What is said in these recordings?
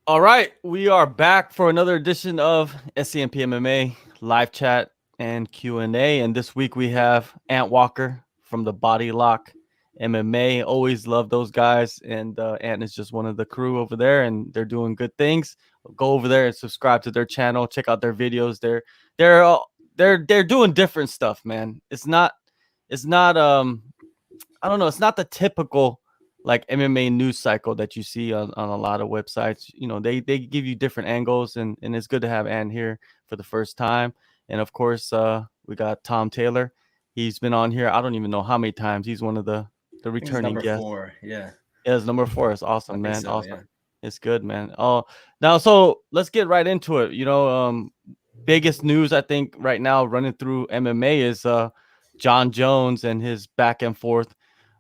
All right, we are back for another edition of SCMP MMA Live Chat and Q&A. And this week we have Ant Walker from the Body Lock MMA. Always love those guys. And Ant is just one of the crew over there, and they're doing good things. Go over there and subscribe to their channel. Check out their videos. They're doing different stuff, man. It's not I don't know. It's not the typical like MMA news cycle that you see on a lot of websites. They give you different angles, and it's good to have Ann here for the first time. And of course, we got Tom Taylor. He's been on here. I don't even know how many times. He's one of the I think it's returning number guests. 4. Yeah, Yeah, it's number 4. It's I awesome, think man. so. Yeah. Awesome. It's good, man. Oh, now so let's get right into it. Biggest news I think right now running through MMA is Jon Jones and his back and forth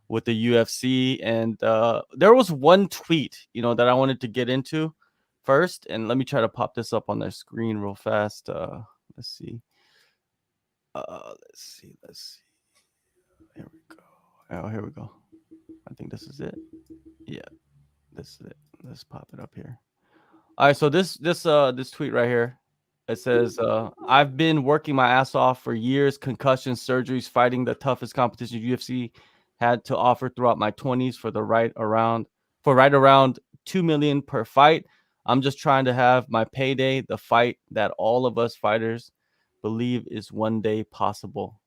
with the UFC. And there was one tweet, that I wanted to get into first. And let me try to pop this up on the screen real fast. Let's see. Let's see. Here we go. Oh, here we go. I think this is it. Yeah, this is it. Let's pop it up here. All right, so this tweet right here, it says, I've been working my ass off for years, concussions, surgeries, fighting the toughest competition UFC had to offer throughout my 20s for right around 2 million per fight. I'm just trying to have my payday, the fight that all of us fighters believe is one day possible.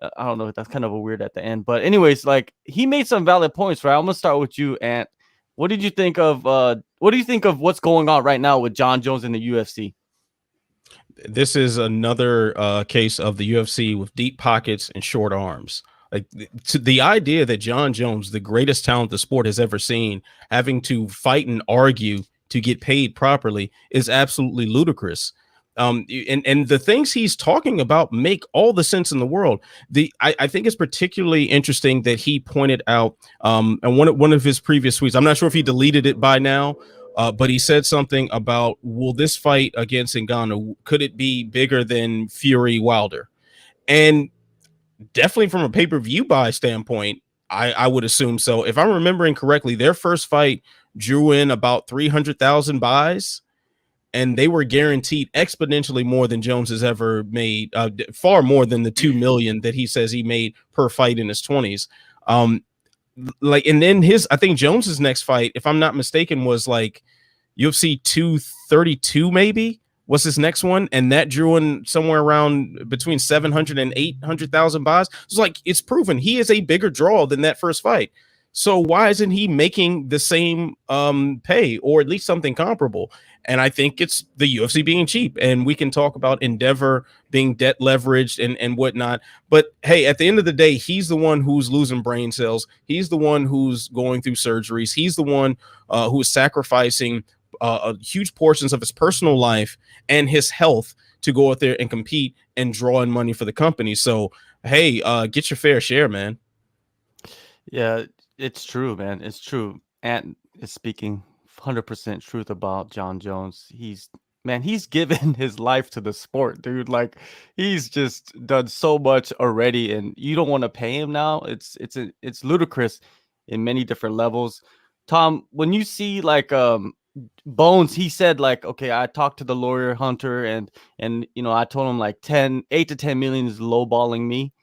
I don't know. That's kind of a weird at the end, but anyways, like he made some valid points, right? I'm gonna start with you, Ant. What did you think of? What do you think of what's going on right now with Jon Jones in the UFC? This is another case of the UFC with deep pockets and short arms. Like to the idea that Jon Jones, the greatest talent the sport has ever seen, having to fight and argue to get paid properly is absolutely ludicrous. And the things he's talking about make all the sense in the world. I think it's particularly interesting that he pointed out and one of his previous tweets. I'm not sure if he deleted it by now, but he said something about, will this fight against Ngannou, could it be bigger than Fury Wilder? And definitely from a pay-per-view buy standpoint, I would assume so. If I'm remembering correctly, their first fight drew in about 300,000 buys, and they were guaranteed exponentially more than Jones has ever made, far more than the 2 million that he says he made per fight in his 20s. And then I think Jones's next fight, if I'm not mistaken, was like UFC 232, maybe was his next one, and that drew in somewhere around between 700 and 800,000 buys. It's like, it's proven he is a bigger draw than that first fight. So why isn't he making the same pay, or at least something comparable? And I think it's the UFC being cheap. And we can talk about Endeavor being debt leveraged and whatnot. But hey, at the end of the day, he's the one who's losing brain cells. He's the one who's going through surgeries. He's the one who is sacrificing huge portions of his personal life and his health to go out there and compete and draw in money for the company. So, hey, get your fair share, man. Yeah, it's true, man. It's true. Ant is speaking 100% truth about Jon Jones. He's given his life to the sport, dude. Like he's just done so much already, and you don't want to pay him now. It's ludicrous in many different levels. Tom, when you see like Bones, he said like, okay, I talked to the lawyer Hunter, and I told him like 8 to 10 million is lowballing me.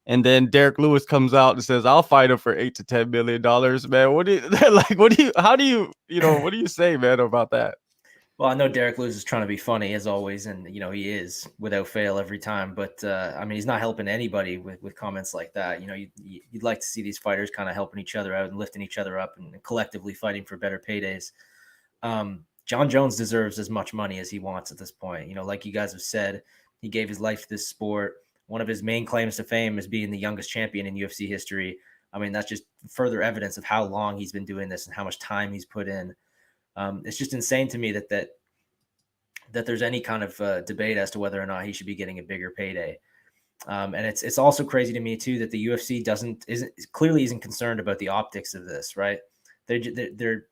And then Derek Lewis comes out and says, "I'll fight him for $8 to $10 million." Man, what do you like? How do you, what do you say, man, about that? Well, I know Derek Lewis is trying to be funny as always, and he is without fail every time. But I mean, he's not helping anybody with comments like that. You'd like to see these fighters kind of helping each other out and lifting each other up and collectively fighting for better paydays. Jon Jones deserves as much money as he wants at this point. Like you guys have said, he gave his life to this sport. One of his main claims to fame is being the youngest champion in UFC history. I mean, that's just further evidence of how long he's been doing this and how much time he's put in. It's just insane to me that there's any kind of debate as to whether or not he should be getting a bigger payday. And it's also crazy to me too that the UFC isn't concerned about the optics of this, right? They're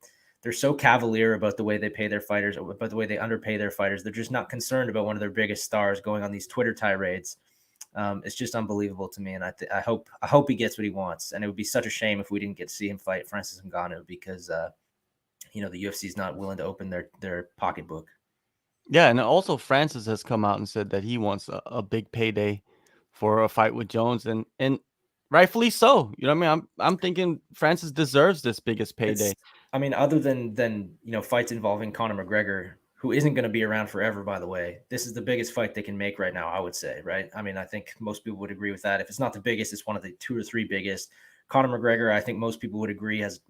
so cavalier about the way they pay their fighters, about the way they underpay their fighters. They're just not concerned about one of their biggest stars going on these Twitter tirades. It's just unbelievable to me, and I hope he gets what he wants. And it would be such a shame if we didn't get to see him fight Francis Ngannou, because you know, the UFC is not willing to open their pocketbook. Yeah, and also Francis has come out and said that he wants a big payday for a fight with Jones, and rightfully so. You know what I mean? I'm thinking Francis deserves this biggest payday. I mean, other than you know, fights involving Conor McGregor, who isn't going to be around forever, by the way, this is the biggest fight they can make right now, I would say, right? I mean, I think most people would agree with that. If it's not the biggest, it's one of the 2 or 3 biggest. Conor McGregor, I think most people would agree, has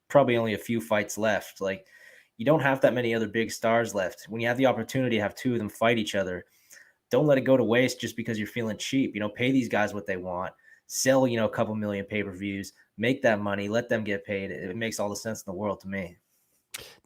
probably only a few fights left. Like, you don't have that many other big stars left. When you have the opportunity to have 2 of them fight each other, don't let it go to waste just because you're feeling cheap. You know, pay these guys what they want, sell, you know, a couple million pay-per-views, make that money, let them get paid. It makes all the sense in the world to me.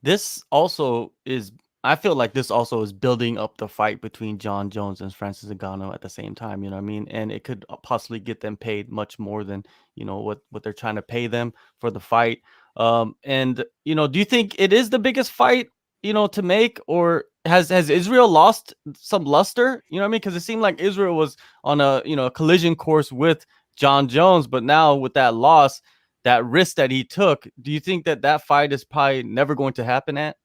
This also is, I feel like this also is building up the fight between Jon Jones and Francis Ngannou at the same time, you know what I mean? And it could possibly get them paid much more than, you know, what they're trying to pay them for the fight. And, you know, do you think it is the biggest fight, you know, to make, or has Israel lost some luster? You know what I mean? Because it seemed like Israel was on a, you know, a collision course with Jon Jones, but now with that loss, that risk that he took, do you think that fight is probably never going to happen at?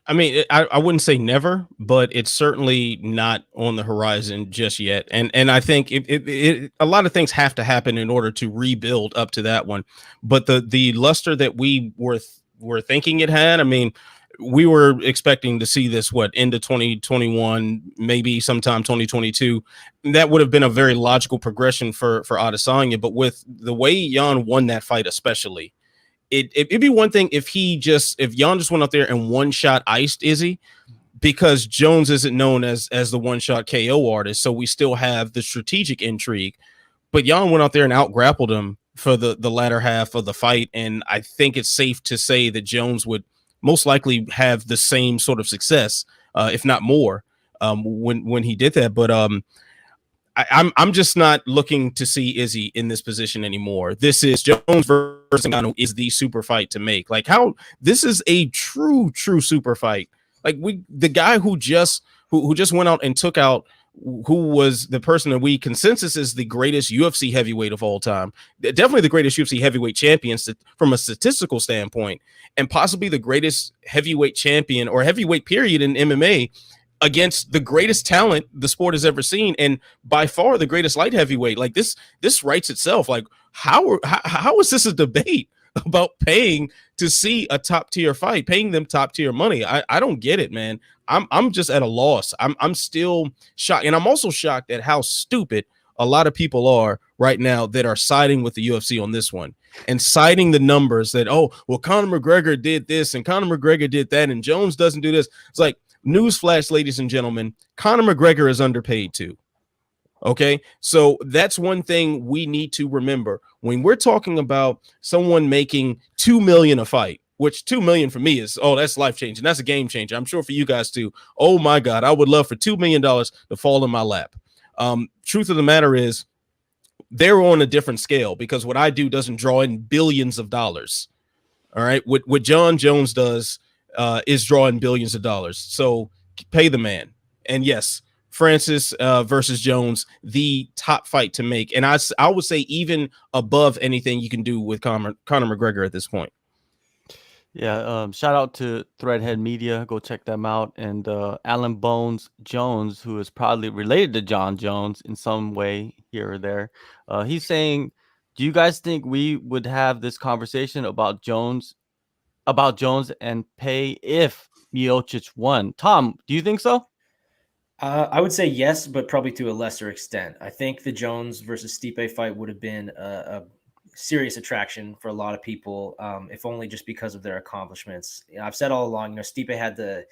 I mean, I wouldn't say never, but it's certainly not on the horizon just yet. And I think a lot of things have to happen in order to rebuild up to that one. But the luster that we were thinking it had, I mean, we were expecting to see this into 2021, maybe sometime 2022. That would have been a very logical progression for Adesanya. But with the way Jan won that fight, especially, it'd be one thing if Jan just went out there and one shot iced Izzy, because Jones isn't known as the one shot KO artist. So we still have the strategic intrigue. But Jan went out there and out grappled him for the latter half of the fight. And I think it's safe to say that Jones would most likely have the same sort of success, if not more, when he did that. But I'm just not looking to see Izzy in this position anymore. This is Jones versus Ngannou is the super fight to make. Like, how this is a true super fight. Like, the guy who just went out and took out who was the person that we consensus is the greatest UFC heavyweight of all time, definitely the greatest UFC heavyweight champion from a statistical standpoint, and possibly the greatest heavyweight champion or heavyweight period in MMA, against the greatest talent the sport has ever seen, and by far the greatest light heavyweight. Like, this writes itself. Like, how is this a debate about paying to see a top tier fight, paying them top tier money? I don't get it, man. I'm just at a loss. I'm still shocked, and I'm also shocked at how stupid a lot of people are right now that are siding with the UFC on this one and citing the numbers that, oh, well, Conor McGregor did this and Conor McGregor did that and Jones doesn't do this. It's like, newsflash, ladies and gentlemen, Conor McGregor is underpaid too. Okay, so that's one thing we need to remember when we're talking about someone making $2 million a fight, which $2 million for me is, oh, that's life changing. That's a game changer. I'm sure for you guys too. Oh my God, I would love for $2 million to fall in my lap. Truth of the matter is, they're on a different scale, because what I do doesn't draw in billions of dollars. All right, what Jon Jones does is drawing billions of dollars. So pay the man. And yes, Francis versus Jones, the top fight to make. And I would say even above anything you can do with Conor McGregor at this point. Yeah, shout out to Threadhead Media. Go check them out. And Alan Bones Jones, who is probably related to Jon Jones in some way here or there. He's saying, do you guys think we would have this conversation about Jones and pay if Miocic won? Tom, do you think so? I would say yes, but probably to a lesser extent. I think the Jones versus Stipe fight would have been a serious attraction for a lot of people, if only just because of their accomplishments. You know, I've said all along, you know, Stipe had the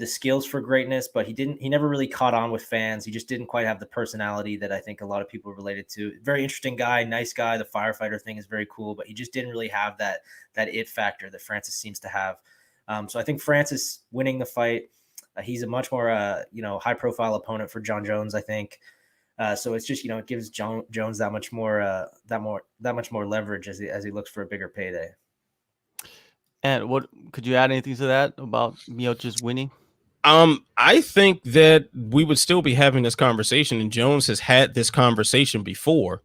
skills for greatness, but he never really caught on with fans. He just didn't quite have the personality that I think a lot of people related to. Very interesting guy, nice guy. The firefighter thing is very cool, but he just didn't really have that it factor that Francis seems to have. So I think Francis winning the fight, he's a much more high profile opponent for Jon Jones, I think. So it's just, it gives Jones that much more leverage as he looks for a bigger payday. And what could you add anything to that about Miocic's winning? I think that we would still be having this conversation, and Jones has had this conversation before.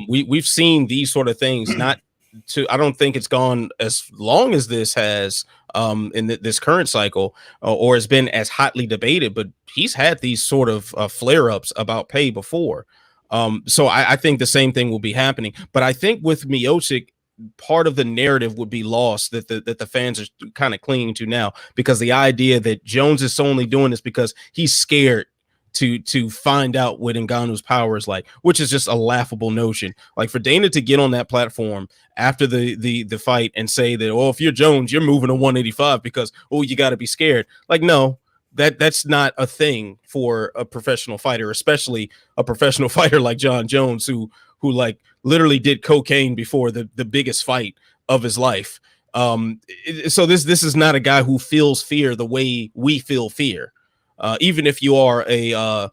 We've seen these sort of things, not I don't think it's gone as long as this has in this current cycle, or has been as hotly debated, but he's had these sort of flare-ups about pay before. So I think the same thing will be happening. But I think with Miocic, part of the narrative would be lost that the fans are kind of clinging to now, because the idea that Jones is only doing this because he's scared to find out what Ngannou's power is like, which is just a laughable notion. Like, for Dana to get on that platform after the fight and say that, oh, if you're Jones, you're moving to 185 because, oh, you got to be scared. Like, no, that's not a thing for a professional fighter, especially a professional fighter like Jon Jones, who like literally did cocaine before the biggest fight of his life. So this is not a guy who feels fear the way we feel fear. Even if you are a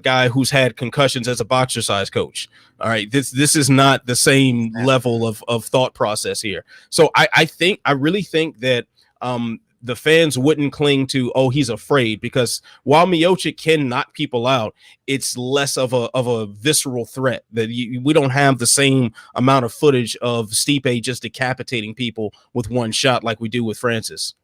guy who's had concussions as a boxer-size coach. All right, this is not the same level of thought process here. So I really think that the fans wouldn't cling to, oh, he's afraid, because while Miocic can knock people out, it's less of a visceral threat. That we don't have the same amount of footage of Stipe just decapitating people with one shot like we do with Francis.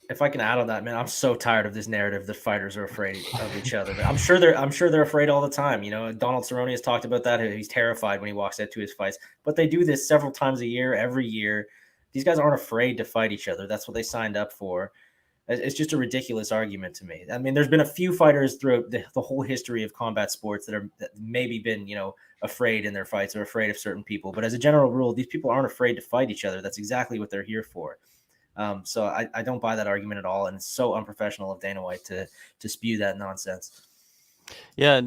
If I can add on that, man, I'm so tired of this narrative that fighters are afraid of each other. I'm sure they're afraid all the time. You know, Donald Cerrone has talked about that. He's terrified when he walks out to his fights, but they do this several times a year, every year. These guys aren't afraid to fight each other. That's what they signed up for. It's just a ridiculous argument to me. I mean, there's been a few fighters throughout the whole history of combat sports that maybe been, afraid in their fights or afraid of certain people. But as a general rule, these people aren't afraid to fight each other. That's exactly what they're here for. So I don't buy that argument at all, and it's so unprofessional of Dana White to spew that nonsense. Yeah,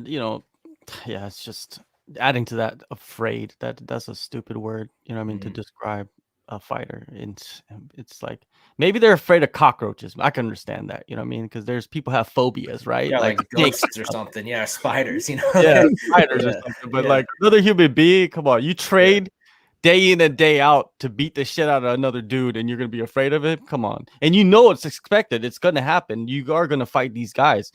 it's just adding to that, afraid. That's a stupid word, to describe a fighter. It's like, maybe they're afraid of cockroaches. I can understand that, because there's people have phobias, right? Yeah, like ghosts or something. Yeah, spiders, Yeah, spiders or something. But like another human being, come on, you trade day in and day out to beat the shit out of another dude, and you're gonna be afraid of him? Come on. And it's expected. It's gonna happen. You are gonna fight these guys.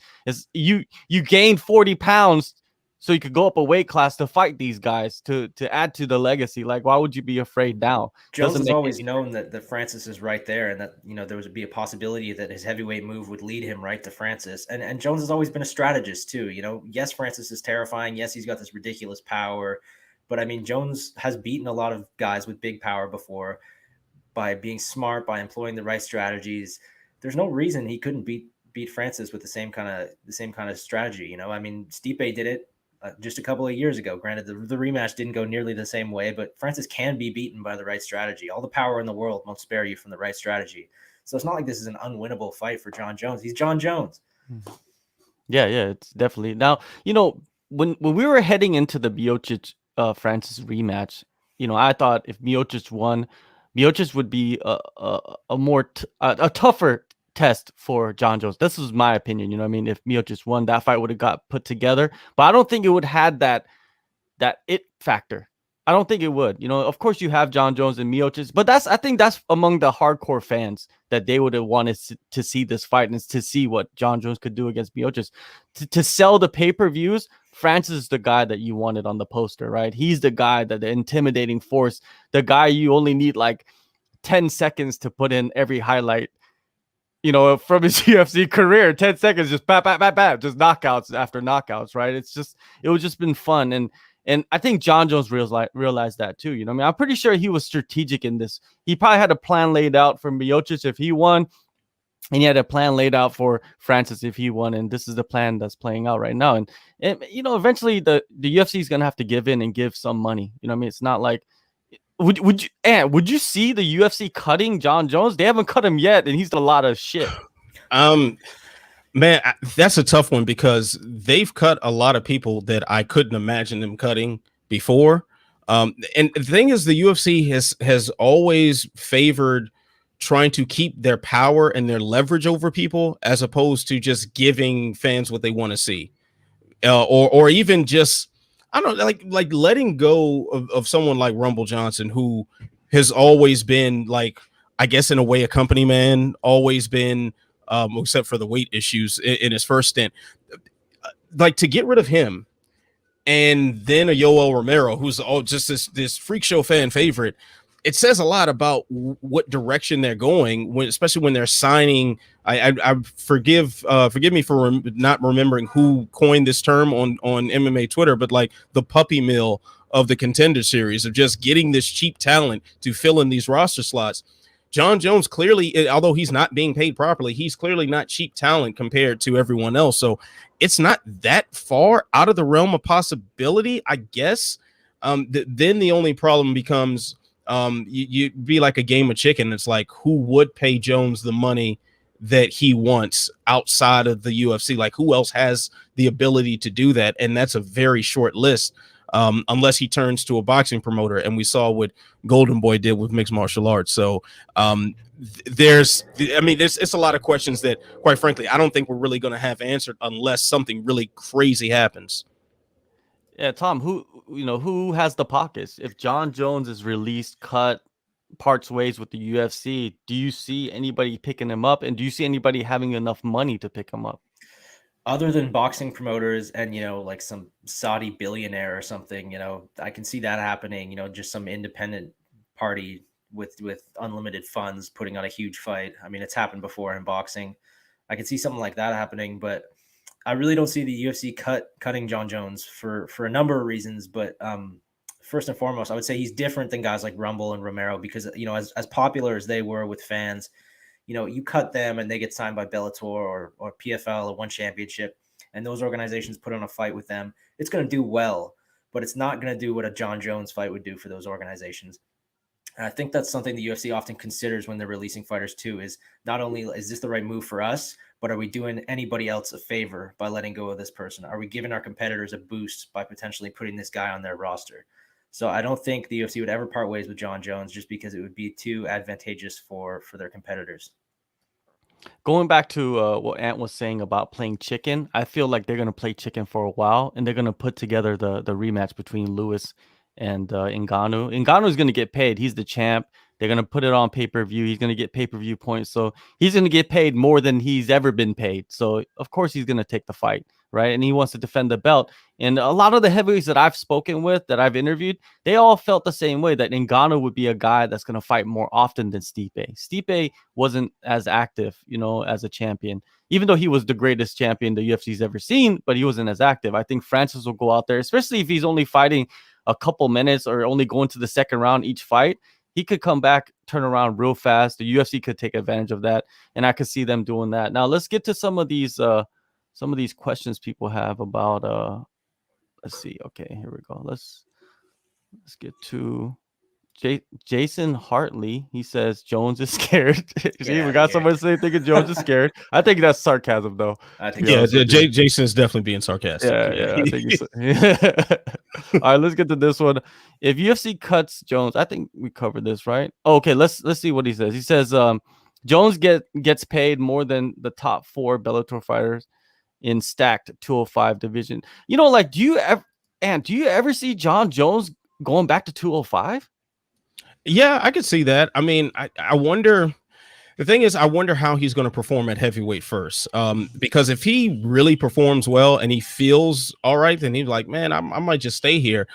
You gain 40 pounds so you could go up a weight class to fight these guys to add to the legacy. Like, why would you be afraid now? Jones has always known that Francis is right there, and that there would be a possibility that his heavyweight move would lead him right to Francis. And Jones has always been a strategist too. Yes, Francis is terrifying. Yes, he's got this ridiculous power. But I mean, Jones has beaten a lot of guys with big power before by being smart, by employing the right strategies. There's no reason he couldn't beat Francis with the same kind of strategy. I mean, Stipe did it just a couple of years ago. Granted, the rematch didn't go nearly the same way, but Francis can be beaten by the right strategy. All the power in the world won't spare you from the right strategy. So it's not like this is an unwinnable fight for Jon Jones. He's Jon Jones. Yeah, it's definitely. Now, when we were heading into the Miocic Francis rematch, I thought if Miocic won, Miocic would be a more a tougher test for Jon Jones. This was my opinion. If Miocic won, that fight would have got put together, but I don't think it would have had that it factor. I don't think it would. Of course you have Jon Jones and Miocic, but I think that's among the hardcore fans that they would have wanted to see this fight and to see what Jon Jones could do against Miocic. To sell the pay-per-views, Francis is the guy that you wanted on the poster, right? He's the guy, the intimidating force, the guy you only need like 10 seconds to put in every highlight, from his UFC career. 10 seconds, just bap, bap, bap, bap, just knockouts after knockouts, right? It was just been fun. And I think Jon Jones realized that too. I'm pretty sure he was strategic in this. He probably had a plan laid out for Miocic if he won, and he had a plan laid out for Francis if he won. And this is the plan that's playing out right now. And eventually the UFC is gonna have to give in and give some money. It's not like would you see the UFC cutting Jon Jones? They haven't cut him yet, and he's a lot of shit. Man, that's a tough one, because they've cut a lot of people that I couldn't imagine them cutting before. And the thing is, the UFC has always favored trying to keep their power and their leverage over people, as opposed to just giving fans what they want to see, or even just, I don't know, like letting go of someone like Rumble Johnson, who has always been, like, I guess in a way, a company man, always been. Except for the weight issues in his first stint, like, to get rid of him and then a Yoel Romero, who's just this freak show fan favorite. It says a lot about what direction they're going, especially when they're signing. I forgive me for not remembering who coined this term on MMA Twitter, but like the puppy mill of the Contender Series, of just getting this cheap talent to fill in these roster slots. Jon Jones clearly, although he's not being paid properly, he's clearly not cheap talent compared to everyone else. So it's not that far out of the realm of possibility, I guess. Then the only problem becomes you'd be like a game of chicken. It's like, who would pay Jones the money that he wants outside of the UFC? Like, who else has the ability to do that? And that's a very short list. Unless he turns to a boxing promoter, and we saw what Golden Boy did with mixed martial arts. So it's a lot of questions that, quite frankly, I don't think we're really going to have answered unless something really crazy happens. Yeah, Tom, who has the pockets? If Jon Jones is released, cut, parts ways with the UFC, do you see anybody picking him up, and do you see anybody having enough money to pick him up? Other than boxing promoters and, like some Saudi billionaire or something, I can see that happening, just some independent party with unlimited funds putting on a huge fight. I mean, it's happened before in boxing. I can see something like that happening, but I really don't see the UFC cutting Jon Jones for a number of reasons. But first and foremost, I would say he's different than guys like Rumble and Romero because, as popular as they were with fans, you cut them and they get signed by Bellator or PFL or One Championship, and those organizations put on a fight with them. It's going to do well, but it's not going to do what a Jon Jones fight would do for those organizations. And I think that's something the UFC often considers when they're releasing fighters too, is not only is this the right move for us, but are we doing anybody else a favor by letting go of this person? Are we giving our competitors a boost by potentially putting this guy on their roster? So I don't think the UFC would ever part ways with Jon Jones just because it would be too advantageous for their competitors. Going back to what Ant was saying about playing chicken, I feel like they're going to play chicken for a while, and they're going to put together the rematch between Lewis and Ngannou. Ngannou is going to get paid. He's the champ. They're going to put it on pay-per-view. He's going to get pay-per-view points. So he's going to get paid more than he's ever been paid. So, of course, he's going to take the fight, right? And he wants to defend the belt. And a lot of the heavyweights that I've spoken with, that I've interviewed, they all felt the same way, that Ngannou would be a guy that's going to fight more often than Stipe. Stipe wasn't as active, as a champion, even though he was the greatest champion the UFC's ever seen, but he wasn't as active. I think Francis will go out there, especially if he's only fighting a couple minutes or only going to the second round each fight. He could come back, turn around real fast. The UFC could take advantage of that, and I could see them doing that. Now, let's get to some of these questions people have about. Let's see. Okay, here we go. Let's get to Jason Hartley. He says Jones is scared. See, we got someone saying thinking Jones is scared. I think that's sarcasm, though. I think Jason is definitely being sarcastic. Yeah. I think All right, let's get to this one. If UFC cuts Jones, I think we covered this, right? Okay, let's see what he says. He says Jones gets paid more than the top 4 Bellator fighters in stacked 205 division. Do you ever see Jon Jones going back to 205? Yeah, I could see that. I mean, I wonder. The thing is, I wonder how he's going to perform at heavyweight first. Because if he really performs well and he feels all right, then he's like, man, I might just stay here.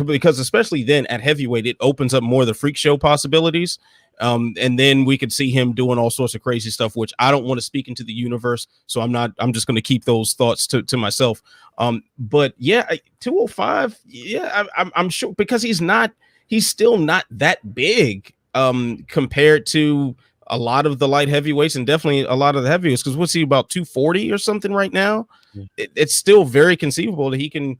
Because especially then at heavyweight, it opens up more of the freak show possibilities. And then we could see him doing all sorts of crazy stuff, which I don't want to speak into the universe. So I'm just going to keep those thoughts to myself. But yeah, 205. Yeah, I'm sure, because he's still not that big compared to a lot of the light heavyweights and definitely a lot of the heavyweights. Because what's he, about 240 or something right now? Yeah. It's still very conceivable that he can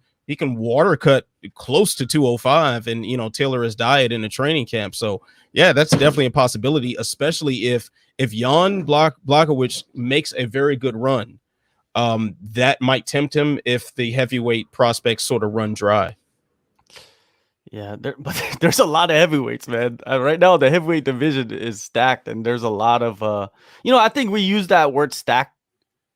water cut close to 205 and tailor his diet in a training camp. So yeah, that's definitely a possibility, especially if Jan Blachowicz makes a very good run. That might tempt him if the heavyweight prospects sort of run dry. Yeah, but there's a lot of heavyweights, man. Right now, the heavyweight division is stacked, and there's a lot of, I think we use that word stacked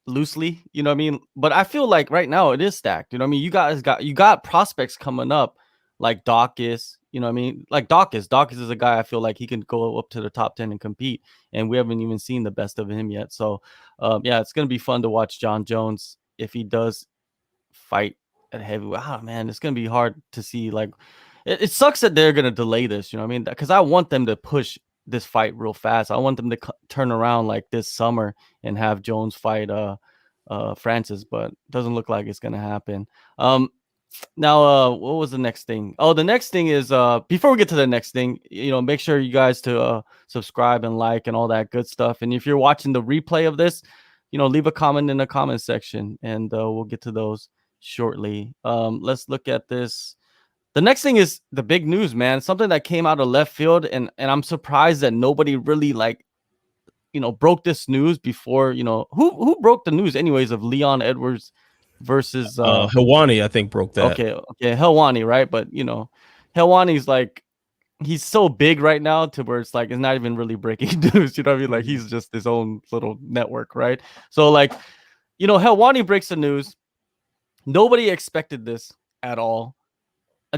loosely, what I mean? But I feel like right now it is stacked. I mean? You got prospects coming up like Dawkins, what I mean? Like Dawkins is a guy I feel like he can go up to the top 10 and compete, and we haven't even seen the best of him yet. So, yeah, it's going to be fun to watch Jon Jones if he does fight at heavyweight. Ah, man, it's gonna be hard to see. Like, it sucks that they're gonna delay this. You know what I mean? Because I want them to push this fight real fast. I want them to turn around like this summer and have Jones fight Francis, but doesn't look like it's gonna happen. Now, what was the next thing? Oh, the next thing is before we get to the next thing, make sure you guys to subscribe and like and all that good stuff. And if you're watching the replay of this, leave a comment in the comment section, and we'll get to those shortly. Let's look at this. The next thing is the big news, man. Something that came out of left field, and I'm surprised that nobody really broke this news before. Who broke the news anyways of Leon Edwards versus Helwani, I think, broke that. Okay, Helwani, right? But Helwani's like, he's so big right now to where it's like it's not even really breaking news. You know what I mean? Like, he's just his own little network, right? So like, Helwani breaks the news. Nobody expected this at all.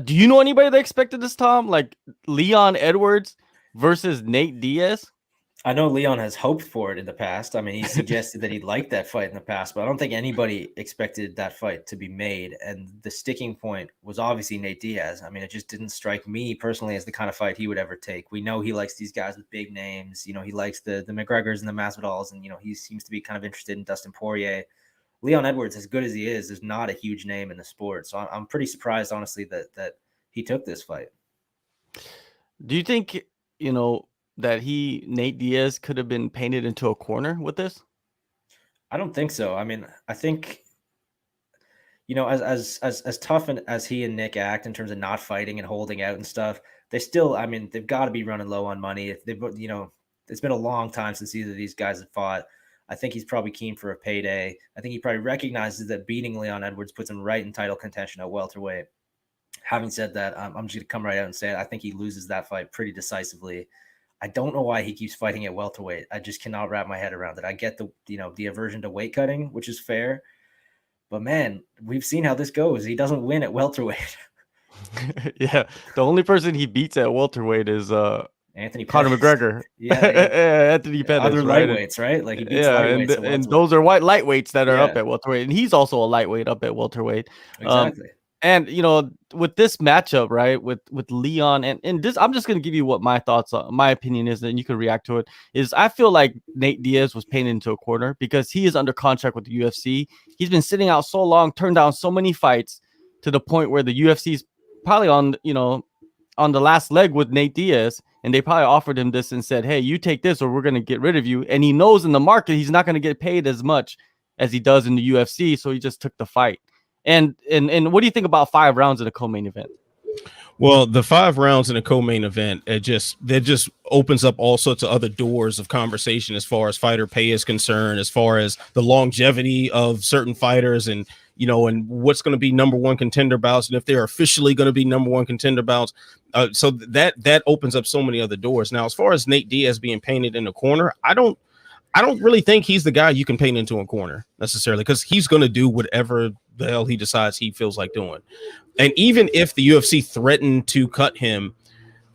Do you know anybody that expected this, Tom? Like Leon Edwards versus Nate Diaz? I know Leon has hoped for it in the past. I mean, he suggested that he'd like that fight in the past, but I don't think anybody expected that fight to be made. And the sticking point was obviously Nate Diaz. I mean, it just didn't strike me personally as the kind of fight he would ever take. We know he likes these guys with big names. He likes the McGregors and the Masvidals, and he seems to be kind of interested in Dustin Poirier. Leon Edwards, as good as he is not a huge name in the sport. So I'm pretty surprised, honestly, that he took this fight. Do you think, that Nate Diaz could have been painted into a corner with this? I don't think so. I mean, I think, as tough as he and Nick act in terms of not fighting and holding out and stuff, they still, I mean, they've got to be running low on money. If they've, it's been a long time since either of these guys have fought. I think he's probably keen for a payday. I think he probably recognizes that beating Leon Edwards puts him right in title contention at welterweight. Having said that, I'm just going to come right out and say it. I think he loses that fight pretty decisively. I don't know why he keeps fighting at welterweight. I just cannot wrap my head around it. I get the aversion to weight cutting, which is fair, but man, we've seen how this goes. He doesn't win at welterweight. Yeah, the only person he beats at welterweight is Anthony Conor McGregor. Yeah, Anthony Pettis. Other right? lightweights, right? Like he beats lightweights and those are white lightweights that are up at welterweight, and he's also a lightweight up at welterweight. Exactly. And with this matchup, right, with Leon and this, I'm just gonna give you what my thoughts are, my opinion is, and you can react to it. Is I feel like Nate Diaz was painted into a corner because he is under contract with the UFC. He's been sitting out so long, turned down so many fights to the point where the UFC is probably on the last leg with Nate Diaz, and they probably offered him this and said, "Hey, you take this, or we're gonna get rid of you." And he knows in the market he's not gonna get paid as much as he does in the UFC, so he just took the fight. And what do you think about 5 rounds in a co-main event? Well, the 5 rounds in a co-main event, that just opens up all sorts of other doors of conversation as far as fighter pay is concerned, as far as the longevity of certain fighters, and and what's going to be number 1 contender bouts, and if they're officially going to be number 1 contender bouts. So that opens up so many other doors. Now, as far as Nate Diaz being painted in a corner, I don't really think he's the guy you can paint into a corner necessarily, because he's going to do whatever the hell he decides he feels like doing. And even if the UFC threatened to cut him,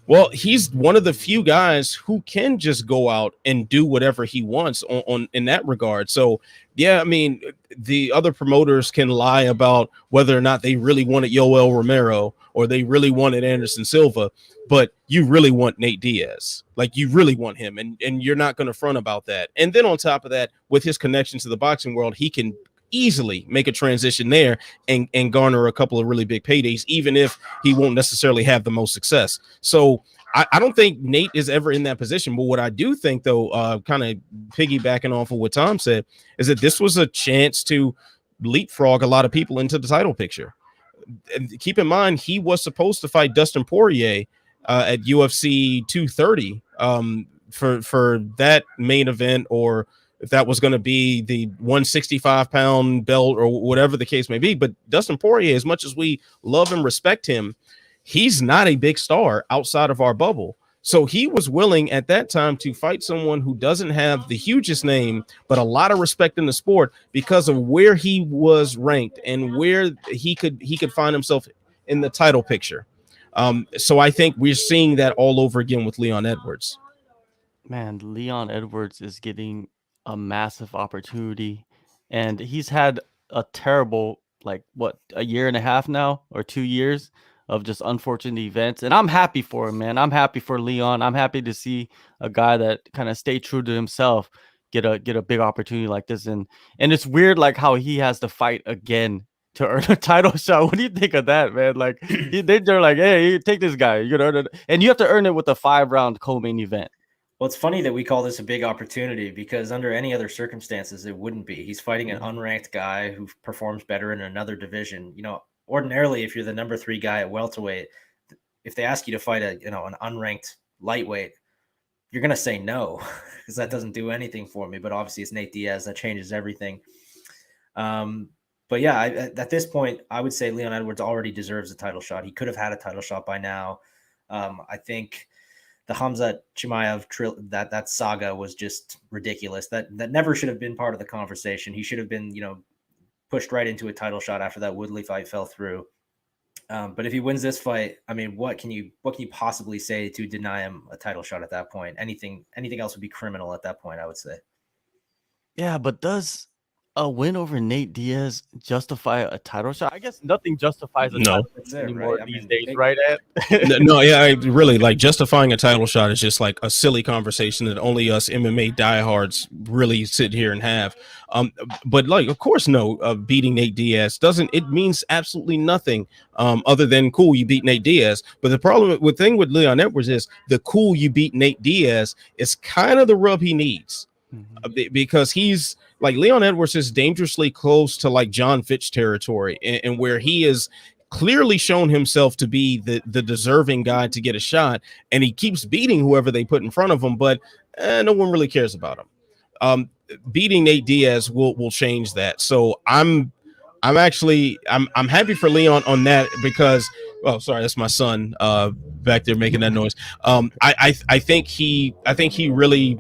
well, he's one of the few guys who can just go out and do whatever he wants on in that regard. So, yeah, I mean, the other promoters can lie about whether or not they really wanted Yoel Romero or they really wanted Anderson Silva, but you really want Nate Diaz. Like, you really want him, and you're not going to front about that. And then on top of that, with his connection to the boxing world, he can easily make a transition there and garner a couple of really big paydays, even if he won't necessarily have the most success. So I don't think Nate is ever in that position. But what I do think, though, kind of piggybacking off of what Tom said, is that this was a chance to leapfrog a lot of people into the title picture. And keep in mind, he was supposed to fight Dustin Poirier at UFC 230 for that main event, or if that was going to be the 165-pound belt or whatever the case may be. But Dustin Poirier, as much as we love and respect him, he's not a big star outside of our bubble. So he was willing at that time to fight someone who doesn't have the hugest name, but a lot of respect in the sport because of where he was ranked and where he could find himself in the title picture. So I think we're seeing that all over again with Leon Edwards. Man, Leon Edwards is getting a massive opportunity, and he's had a terrible like what, a year and a half now or 2 years of just unfortunate events. And I'm happy for him, man. I'm happy for Leon. I'm happy to see a guy that kind of stayed true to himself get a big opportunity like this. And it's weird like how he has to fight again to earn a title shot. What do you think of that, man? Like they're like, hey, you take this guy, you're gonna earn it, and you have to earn it with a 5-round co-main event. Well, it's funny that we call this a big opportunity because under any other circumstances, it wouldn't be. He's fighting an unranked guy who performs better in another division. Ordinarily, if you're the number 3 guy at welterweight, if they ask you to fight an unranked lightweight, you're going to say no because that doesn't do anything for me. But obviously, it's Nate Diaz. That changes everything. But yeah, at this point, I would say Leon Edwards already deserves a title shot. He could have had a title shot by now. I think the Khamzat Chimaev that saga was just ridiculous. That never should have been part of the conversation. He should have been, pushed right into a title shot after that Woodley fight fell through. But if he wins this fight, I mean, what can you possibly say to deny him a title shot at that point? Anything else would be criminal at that point, I would say. Yeah, but does a win over Nate Diaz justify a title shot? I guess nothing justifies a title shot anymore these days, right, Ed? No, yeah, I really like justifying a title shot is just like a silly conversation that only us MMA diehards really sit here and have. But like, of course, no, beating Nate Diaz it means absolutely nothing other than cool, you beat Nate Diaz. But the thing with Leon Edwards is the cool, you beat Nate Diaz is kind of the rub he needs. Because he's like Leon Edwards is dangerously close to like John Fitch territory, and where he has clearly shown himself to be the deserving guy to get a shot, and he keeps beating whoever they put in front of him, but no one really cares about him. Beating Nate Diaz will change that. So I'm happy for Leon on that because, oh, sorry, that's my son back there making that noise. I think he really.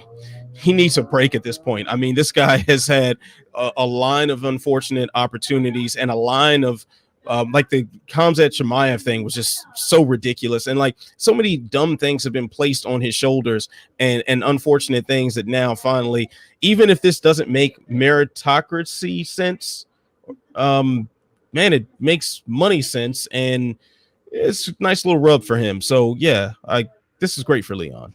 He needs a break at this point. I mean, this guy has had a line of unfortunate opportunities and a line of like the Khamzat Chimaev thing was just so ridiculous. And like so many dumb things have been placed on his shoulders and unfortunate things that now finally, even if this doesn't make meritocracy sense, man, it makes money sense. And it's a nice little rub for him. So yeah, this is great for Leon.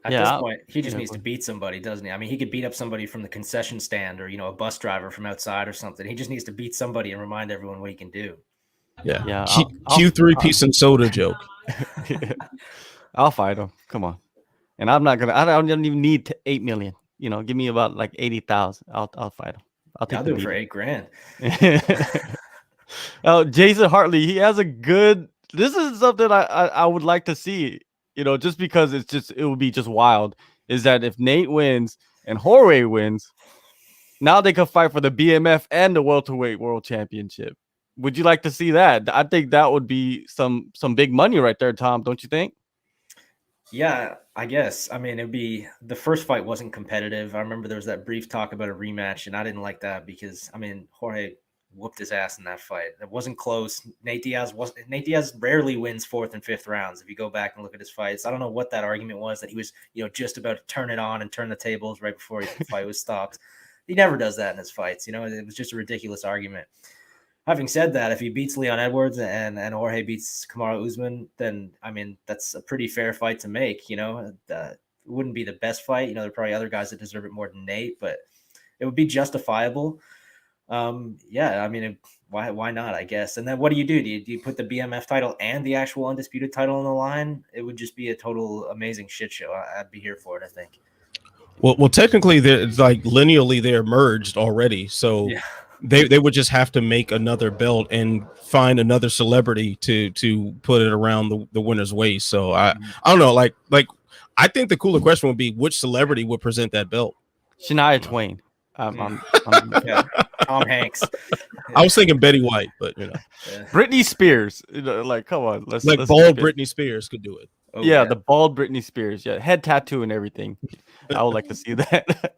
At this point, he just needs to beat somebody, doesn't he? I mean, he could beat up somebody from the concession stand or, a bus driver from outside or something. He just needs to beat somebody and remind everyone what he can do. Yeah. Q3 piece and soda joke. I'll fight him. Come on. And I don't even need 8 million. Give me about like 80,000. I'll fight him. I'll do it for $8,000. Oh, Jason Hartley, he has this is something I would like to see. Just because it would be just wild, is that if Nate wins and Jorge wins, now they could fight for the BMF and the welterweight world championship. Would you like to see that? I think that would be some big money right there, Tom. Don't you think? Yeah, I guess. I mean, the first fight wasn't competitive. I remember there was that brief talk about a rematch, and I didn't like that because, I mean, Jorge whooped his ass in that fight. It wasn't close. Nate Diaz rarely wins 4th and 5th rounds. If you go back and look at his fights, I don't know what that argument was that he was, just about to turn it on and turn the tables right before the fight was stopped. He never does that in his fights. It was just a ridiculous argument. Having said that, if he beats Leon Edwards and Jorge beats Kamaru Usman, then, I mean, that's a pretty fair fight to make. It wouldn't be the best fight. There are probably other guys that deserve it more than Nate, but it would be justifiable. Yeah, I mean, why not, I guess. And then what do? Do you put the BMF title and the actual undisputed title on the line? It would just be a total amazing shit show. I'd be here for it, I think. Well, technically, it's like linearly they're merged already, so yeah. They would just have to make another belt and find another celebrity to put it around the winner's waist. So I don't know, like I think the cooler question would be which celebrity would present that belt. Shania Twain. Yeah. Tom Hanks. I was thinking Betty White, but Britney Spears. Like, come on, let's bald Britney Spears could do it. Oh, yeah, the bald Britney Spears. Yeah, head tattoo and everything. I would like to see that.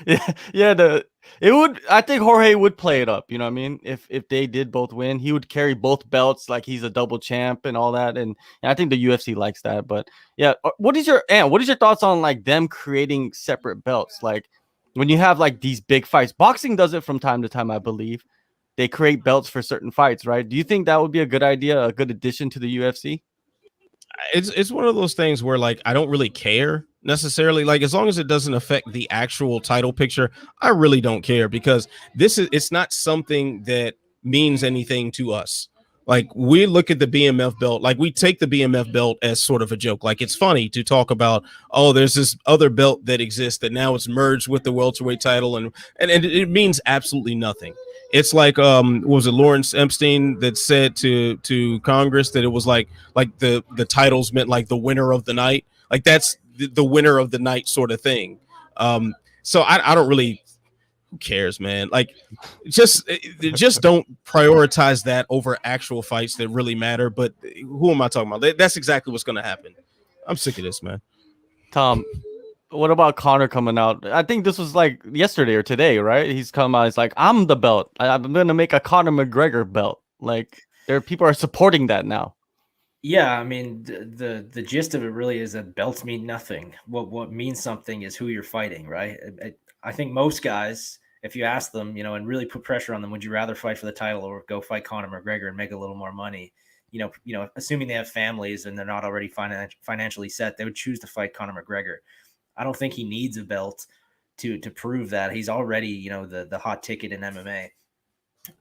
It would. I think Jorge would play it up. You know what I mean? If they did both win, he would carry both belts like he's a double champ and all that. And I think the UFC likes that. But yeah, what is your thoughts on like them creating separate belts? Like when you have like these big fights, boxing does it from time to time, I believe. they create belts for certain fights, right? Do you think that would be a good idea, a good addition to the UFC? It's one of those things where like I don't really care necessarily, like as long as it doesn't affect the actual title picture. I really don't care, because it's not something that means anything to us. Like we look at the BMF belt, like we take the BMF belt as sort of a joke. Like it's funny to talk about, oh, there's this other belt that exists that now it's merged with the welterweight title, and it means absolutely nothing. It's like what was it, Lawrence Epstein that said to Congress that it was like the titles meant like the winner of the night. Like that's the winner of the night sort of thing. So I don't really, who cares, man? Like just don't prioritize that over actual fights that really matter. But who am I talking about? That's exactly what's going to happen. I'm sick of this, man. Tom, what about Conor coming out? I think this was like yesterday or today, right? He's come out. He's like, I'm the belt. I'm going to make a Conor McGregor belt. Like people are supporting that now. Yeah, I mean, the gist of it really is that belts mean nothing. What means something is who you're fighting, right? I think most guys, if you ask them, and really put pressure on them, would you rather fight for the title or go fight Conor McGregor and make a little more money? Assuming they have families and they're not already financially set, they would choose to fight Conor McGregor. I don't think he needs a belt to prove that. He's already, the hot ticket in MMA.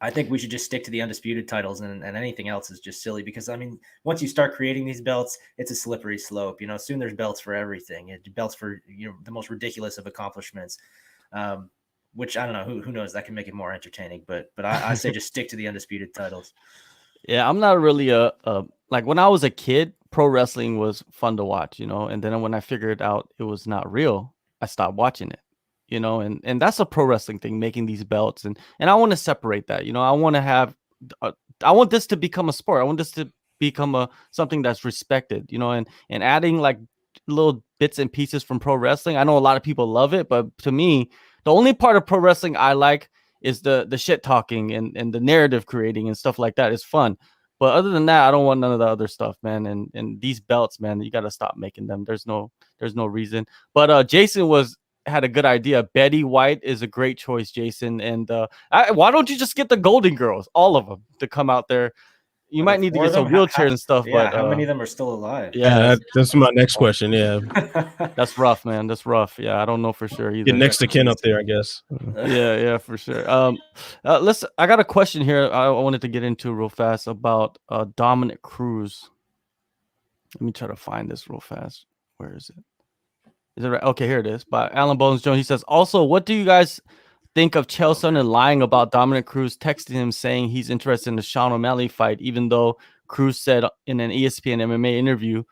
I think we should just stick to the undisputed titles, and anything else is just silly, because I mean, once you start creating these belts, it's a slippery slope. Soon there's belts for everything. Belts for the most ridiculous of accomplishments, which I don't know, who knows, that can make it more entertaining. But I say just stick to the undisputed titles. Yeah, I'm not really like when I was a kid, pro wrestling was fun to watch, and then when I figured out it was not real, I stopped watching it. And that's a pro wrestling thing, making these belts, and I want to separate that. I want to have I want this to become a sport. I want this to become something that's respected, and adding like little bits and pieces from pro wrestling. I know a lot of people love it, but to me, the only part of pro wrestling I like is the shit talking and the narrative creating and stuff like that. It's fun. But other than that, I don't want none of the other stuff, man. And these belts, man, you got to stop making them. There's no reason. But Jason had a good idea. Betty White is a great choice, Jason. And why don't you just get the Golden Girls, all of them, to come out there? You might need to get some wheelchairs and stuff. Yeah, but how many of them are still alive? Yeah, that's my next question. Yeah, that's rough, man. That's rough. Yeah, I don't know for sure either. Get next to Ken up there, I guess. Yeah, for sure. I got a question here I wanted to get into real fast about Dominic Cruz. Let me try to find this real fast. Where is it? Is it right? Okay, here it is. By Alan Bones Jones. He says, also, what do you guys think of Chael Sonnen lying about Dominic Cruz texting him saying he's interested in the Sean O'Malley fight, even though Cruz said in an ESPN MMA interview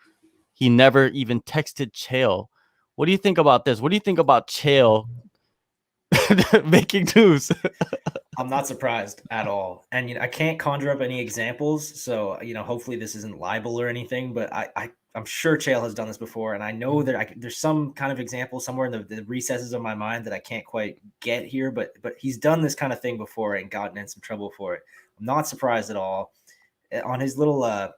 he never even texted Chael? What do you think about this? What do you think about Chael making news? I'm not surprised at all. And I can't conjure up any examples, so hopefully this isn't libel or anything, but I'm sure Chael has done this before, and I know that there's some kind of example somewhere in the recesses of my mind that I can't quite get here, but he's done this kind of thing before and gotten in some trouble for it. I'm not surprised at all. On his little on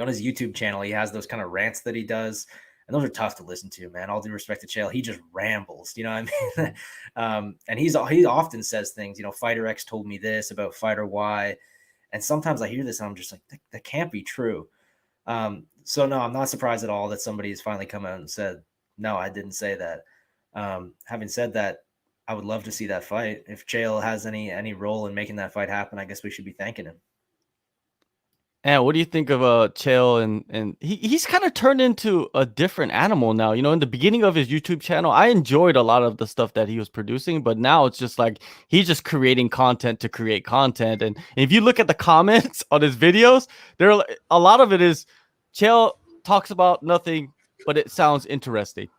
his YouTube channel, he has those kind of rants that he does, and those are tough to listen to, man. All due respect to Chael, he just rambles, you know what I mean? And he often says things, Fighter X told me this about Fighter Y, and sometimes I hear this and I'm just like, that can't be true. So no, I'm not surprised at all that somebody has finally come out and said, no, I didn't say that. Having said that, I would love to see that fight. If Chael has any role in making that fight happen, I guess we should be thanking him. And what do you think of Chael? And he's kind of turned into a different animal now. In the beginning of his YouTube channel, I enjoyed a lot of the stuff that he was producing, but now it's just like he's just creating content to create content. And if you look at the comments on his videos, a lot of it is Chael talks about nothing, but it sounds interesting.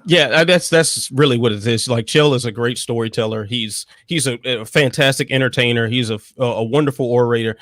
Yeah, that's really what it is. Like Chael is a great storyteller. He's a fantastic entertainer. He's a wonderful orator.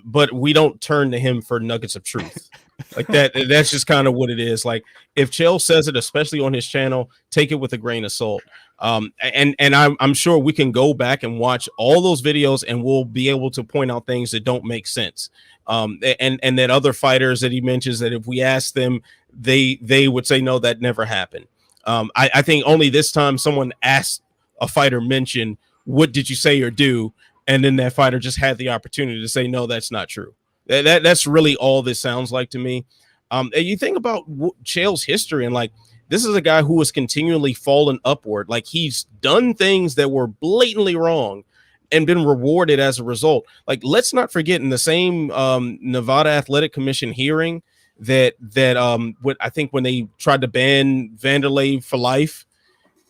But we don't turn to him for nuggets of truth like that. That's just kind of what it is. Like if Chael says it, especially on his channel, take it with a grain of salt. And I'm sure we can go back and watch all those videos and we'll be able to point out things that don't make sense. And that other fighters that he mentions, that if we ask them, they would say, no, that never happened. I think only this time someone asked a fighter mention, what did you say or do? And then that fighter just had the opportunity to say, no, that's not true. That's really all this sounds like to me. And you think about Chael's history, and like, this is a guy who has continually fallen upward. Like, he's done things that were blatantly wrong and been rewarded as a result. Like, let's not forget, in the same Nevada Athletic Commission hearing that what I think when they tried to ban Vanderlei for life,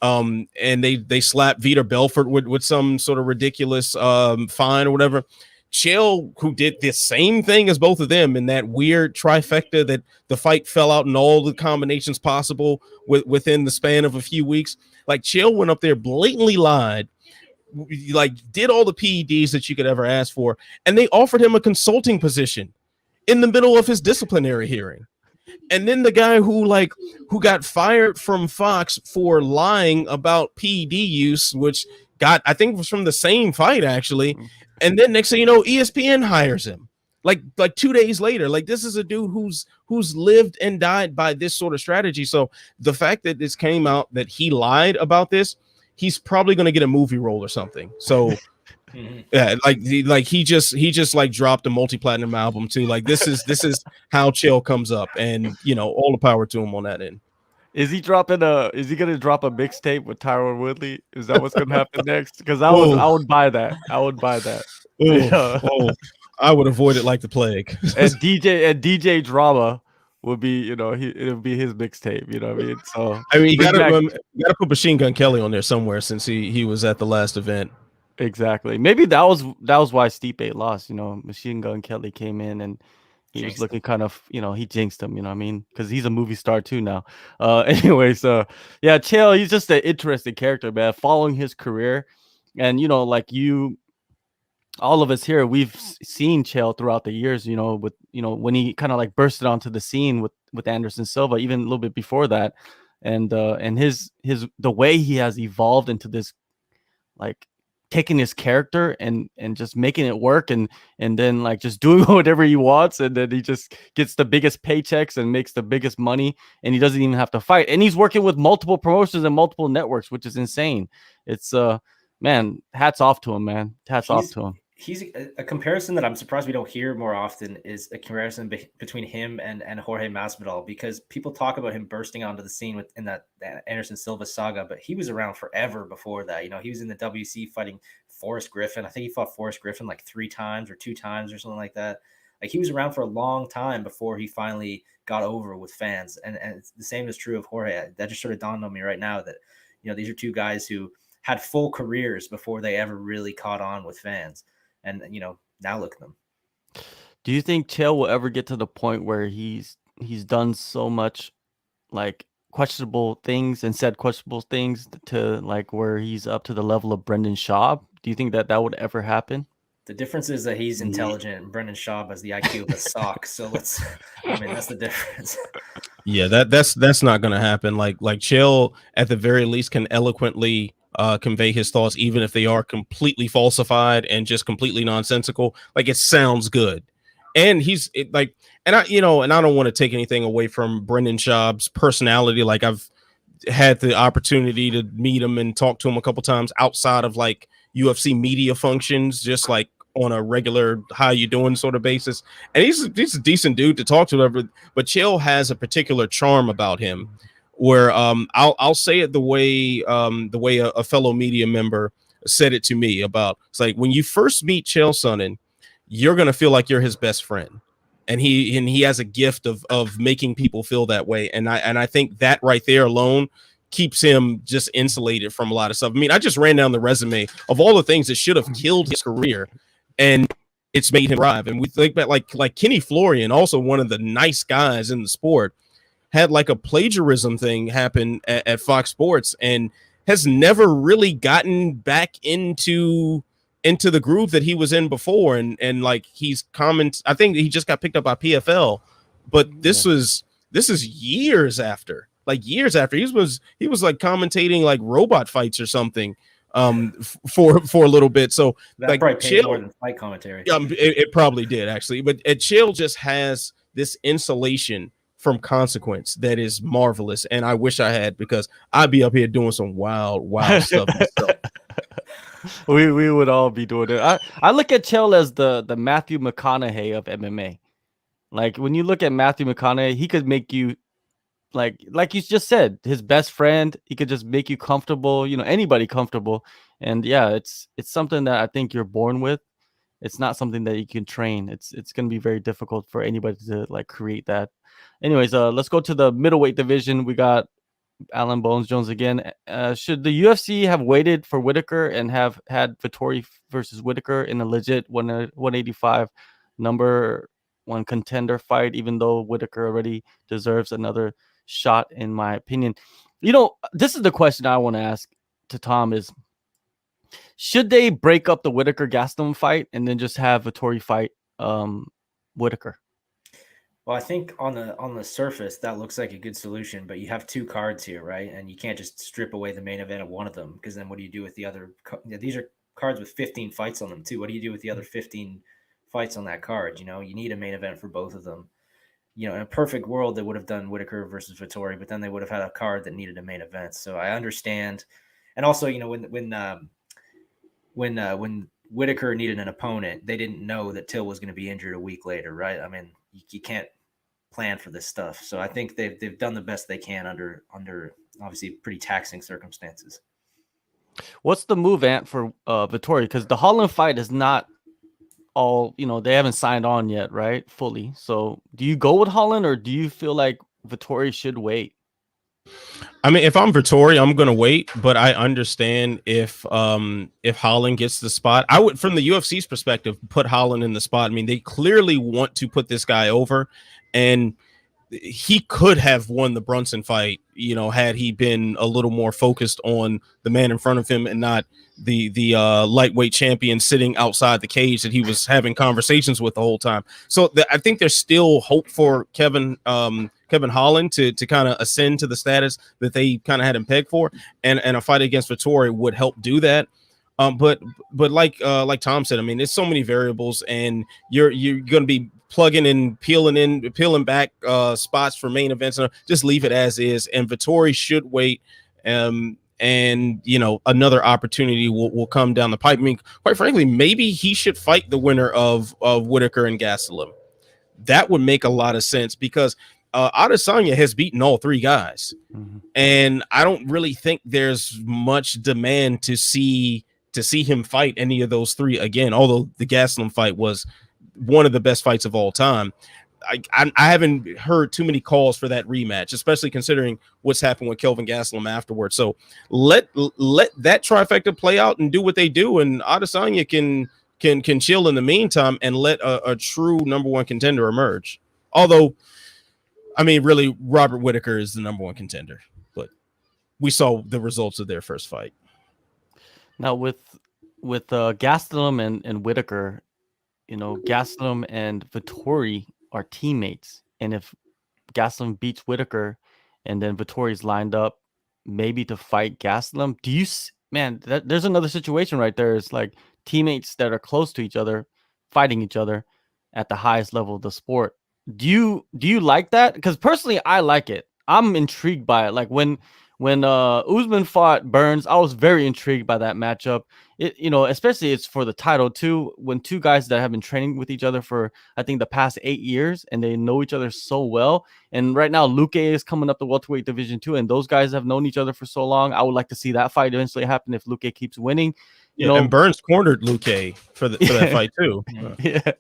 and they slapped Vitor Belfort with some sort of ridiculous fine or whatever. Chael, who did the same thing as both of them in that weird trifecta that the fight fell out in all the combinations possible within the span of a few weeks. Like, Chael went up there, blatantly lied, like did all the PEDs that you could ever ask for, and they offered him a consulting position in the middle of his disciplinary hearing. And then the guy who got fired from Fox for lying about PED use, which I think was from the same fight actually. And then next thing you know, ESPN hires him like 2 days later. Like, this is a dude who's lived and died by this sort of strategy. So the fact that this came out that he lied about this, he's probably going to get a movie role or something. So yeah, he just like dropped a multi-platinum album too. Like, this is how Chael comes up, and all the power to him on that end. Is he gonna drop a mixtape with Tyron Woodley? Is that what's gonna happen next? Because I would buy that. I would buy that. I would avoid it like the plague. And DJ Drama would be, it would be his mixtape. You know what I mean? So you gotta put Machine Gun Kelly on there somewhere, since he was at the last event. Exactly. Maybe that was why Stipe lost. Machine Gun Kelly came in and he was looking kind of, he jinxed him, you know what I mean? Because he's a movie star too now. Anyway, so yeah, Chael, he's just an interesting character, man. Following his career, and like all of us here, we've seen Chael throughout the years. With when he kind of like bursted onto the scene with Anderson Silva, even a little bit before that, and his the way he has evolved into this, like, taking his character and just making it work, and then like just doing whatever he wants, and then he just gets the biggest paychecks and makes the biggest money, and he doesn't even have to fight, and he's working with multiple promotions and multiple networks, which is insane. It's man, hats off to him, man. Hats off to him. He's a comparison that I'm surprised we don't hear more often, is a comparison between him and Jorge Masvidal, because people talk about him bursting onto the scene in that Anderson Silva saga, but he was around forever before that. He was in the WC fighting Forrest Griffin. I think he fought Forrest Griffin like 3 times or 2 times or something like that. Like, he was around for a long time before he finally got over with fans. And it's the same is true of Jorge. That just sort of dawned on me right now that, these are 2 guys who had full careers before they ever really caught on with fans. And now look at them. Do you think Chael will ever get to the point where he's done so much like questionable things and said questionable things to like where he's up to the level of Brendan Schaub? Do you think that would ever happen? The difference is that he's intelligent and Brendan Schaub has the IQ of a sock. So that's the difference. Yeah, that's not going to happen. Like Chael at the very least can eloquently convey his thoughts, even if they are completely falsified and just completely nonsensical. Like, it sounds good, and I don't want to take anything away from Brendan Schaub's personality. Like, I've had the opportunity to meet him and talk to him a couple times outside of like UFC media functions, just like on a regular how you doing sort of basis, and he's a decent dude to talk to. But Chael has a particular charm about him where I'll say it the way a fellow media member said it to me about, it's like, when you first meet Chael Sonnen, you're gonna feel like you're his best friend, and he has a gift of making people feel that way, and I think that right there alone keeps him just insulated from a lot of stuff. I mean, I just ran down the resume of all the things that should have killed his career, and it's made him thrive. And we think about like Kenny Florian, also one of the nice guys in the sport, had like a plagiarism thing happen at Fox Sports and has never really gotten back into the groove that he was in before. And like, I think he just got picked up by PFL, but this is years after he was like commentating like robot fights or something for a little bit. So that like, probably paid more than fight commentary. It probably did actually, but Chael just has this insulation from consequence that is marvelous, and I wish I had, because I'd be up here doing some wild stuff myself. we would all be doing it. I look at Chael as the Matthew McConaughey of MMA. Like when you look at Matthew McConaughey, he could make you like you just said, his best friend. He could just make you comfortable. Anybody comfortable. And yeah, it's something that I think you're born with. It's not something that you can train. It's going to be very difficult for anybody to like create that. Anyways, let's go to the middleweight division. We got Alan Bones Jones again. Should the UFC have waited for Whitaker and have had Vettori versus Whitaker in a legit 185 number one contender fight, even though Whitaker already deserves another shot, in my opinion? This is the question I want to ask to Tom is, should they break up the Whitaker Gastelum fight and then just have Vettori fight Whitaker? Well, I think on the surface that looks like a good solution, but you have two cards here, right? And you can't just strip away the main event of one of them, because then what do you do with the other? These are cards with 15 fights on them too. What do you do with the other 15 fights on that card? You need a main event for both of them. In a perfect world, they would have done Whitaker versus Vettori, but then they would have had a card that needed a main event. So I understand. And also, when Whitaker needed an opponent, they didn't know that Till was going to be injured a week later, right? I mean, you can't plan for this stuff. So I think they've done the best they can under obviously pretty taxing circumstances. What's the move, Ant, for Vettori? Because the Holland fight is not all, they haven't signed on yet, right? Fully. So do you go with Holland, or do you feel like Vettori should wait? I mean, if I'm Vettori, I'm gonna wait, but I understand if Holland gets the spot. I would, from the UFC's perspective, put Holland in the spot. I mean, they clearly want to put this guy over, and he could have won the Brunson fight, had he been a little more focused on the man in front of him and not the lightweight champion sitting outside the cage that he was having conversations with the whole time. So I think there's still hope for Kevin Holland to kind of ascend to the status that they kind of had him pegged for, and a fight against Vettori would help do that. But like Tom said, I mean, there's so many variables, and you're going to be plugging and peeling back spots for main events, and just leave it as is. And Vettori should wait. And another opportunity will come down the pipe. I mean, quite frankly, maybe he should fight the winner of Whitaker and Gastelum. That would make a lot of sense, because Adesanya has beaten all three guys, and I don't really think there's much demand to see him fight any of those three again. Although the Gastelum fight was one of the best fights of all time, I haven't heard too many calls for that rematch, especially considering what's happened with Kelvin Gastelum afterwards. So let that trifecta play out and do what they do, and Adesanya can chill in the meantime and let a true number one contender emerge. Although, I mean, really, Robert Whitaker is the number one contender, but we saw the results of their first fight. Now with Gastelum and Whitaker, Gastelum and Vettori are teammates, and if Gastelum beats Whitaker, and then Vettori's lined up maybe to fight Gastelum, there's another situation right there. It's like teammates that are close to each other fighting each other at the highest level of the sport. Do you like that? Because personally, I like it. I'm intrigued by it. Like when Usman fought Burns, I was very intrigued by that matchup. Especially it's for the title too. When two guys that have been training with each other for, I think, the past 8 years, and they know each other so well. And right now, Luque is coming up the welterweight division too, and those guys have known each other for so long. I would like to see that fight eventually happen if Luque keeps winning. And Burns cornered Luque for that fight too. Yeah.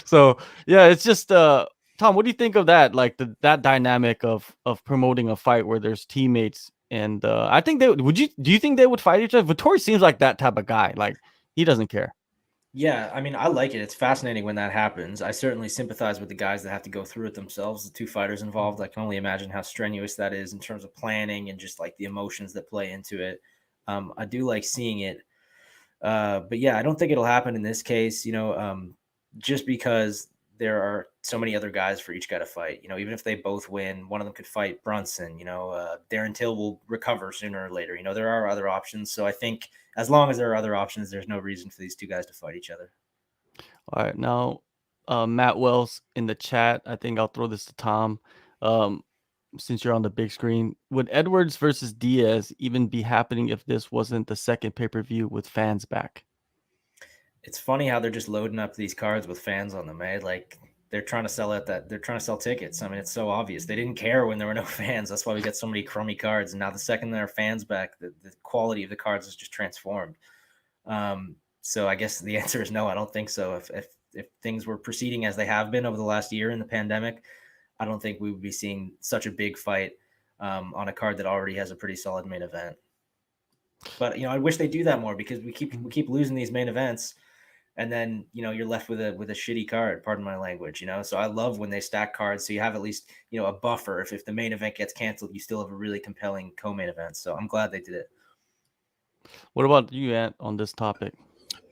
So yeah, it's just Tom, what do you think of that? Like that dynamic of promoting a fight where there's teammates, and I think do you think they would fight each other? Vettori seems like that type of guy. Like he doesn't care. Yeah, I mean, I like it. It's fascinating when that happens. I certainly sympathize with the guys that have to go through it themselves, the two fighters involved. I can only imagine how strenuous that is in terms of planning and just like the emotions that play into it. I do like seeing it. But yeah, I don't think it'll happen in this case, just because there are so many other guys for each guy to fight. Even if they both win, one of them could fight Brunson. Darren Till will recover sooner or later. There are other options. So I think as long as there are other options, there's no reason for these two guys to fight each other. All right, now Matt Wells in the chat. I think I'll throw this to Tom. since you're on the big screen, would Edwards versus Diaz even be happening if this wasn't the second pay-per-view with fans back? It's funny how they're just loading up these cards with fans on them, eh? Like they're trying to sell they're trying to sell tickets. I mean, it's so obvious. They didn't care when there were no fans. That's why we get so many crummy cards. And now the second there are fans back, the quality of the cards is just transformed. So I guess the answer is no, I don't think so. If things were proceeding as they have been over the last year in the pandemic, I don't think we would be seeing such a big fight on a card that already has a pretty solid main event. But I wish they do that more, because we keep losing these main events, and then you're left with a shitty card. Pardon my language. So I love when they stack cards, so you have at least a buffer. If the main event gets canceled, you still have a really compelling co-main event. So I'm glad they did it. What about you, Ant, on this topic?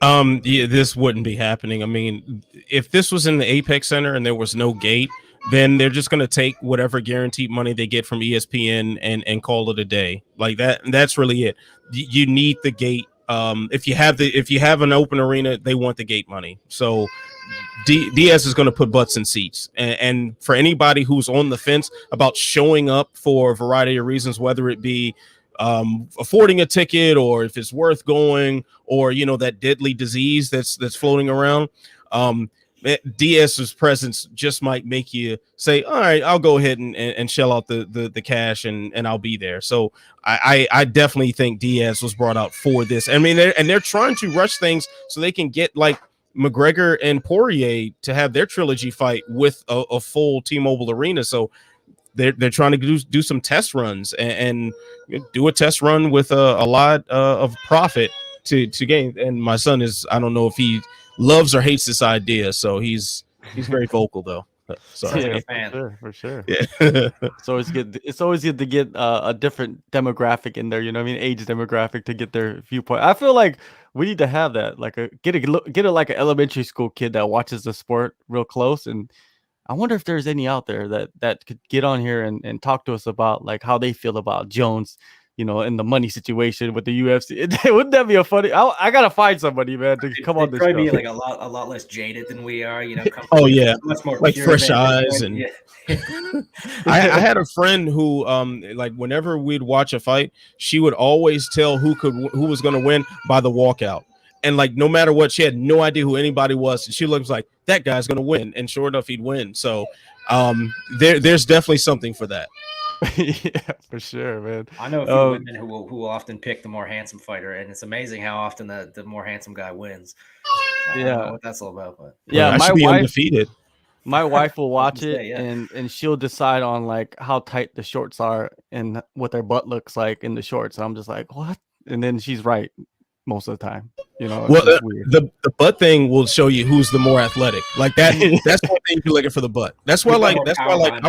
Yeah, this wouldn't be happening. I mean, if this was in the Apex Center and there was no gate, then they're just going to take whatever guaranteed money they get from ESPN and call it a day. Like that. That's really it. You need the gate. If you have an open arena, they want the gate money. So Diaz is going to put butts in seats. And for anybody who's on the fence about showing up for a variety of reasons, whether it be affording a ticket, or if it's worth going, or that deadly disease that's floating around, Diaz's presence just might make you say, all right, I'll go ahead and shell out the cash and I'll be there. So I definitely think Diaz was brought out for this. I mean, they're trying to rush things so they can get like McGregor and Poirier to have their trilogy fight with a full T-Mobile arena. So they're trying to do some test runs and do a test run with a lot of profit to gain. And my son I don't know if he loves or hates this idea, so he's very vocal though. Sorry. Yeah, for sure. Yeah. It's always good. It's always good to get a different demographic in there. Age demographic, to get their viewpoint. I feel like we need to have that. Like get a like an elementary school kid that watches the sport real close. And I wonder if there's any out there that could get on here and talk to us about like how they feel about Jones, in the money situation with the UFC. Wouldn't that be a funny? I gotta find somebody, man, to come on this show. Probably be like a lot less jaded than we are. Oh yeah, much more like fresh eyes and. Yeah. I had a friend who, like whenever we'd watch a fight, she would always tell who was going to win by the walkout. And like, no matter what, she had no idea who anybody was. And she looks like that guy's going to win. And sure enough, he'd win. So there's definitely something for that. Yeah, for sure, man. I know a few women who will often pick the more handsome fighter, and it's amazing how often the more handsome guy wins. I don't know what that's all about, but yeah, my wife undefeated. My wife will watch it and she'll decide on like how tight the shorts are and what their butt looks like in the shorts. I'm just like, what? And then she's right most of the time. Well, the butt thing will show you who's the more athletic. Like that. That's one thing you're looking for, the butt. That's why I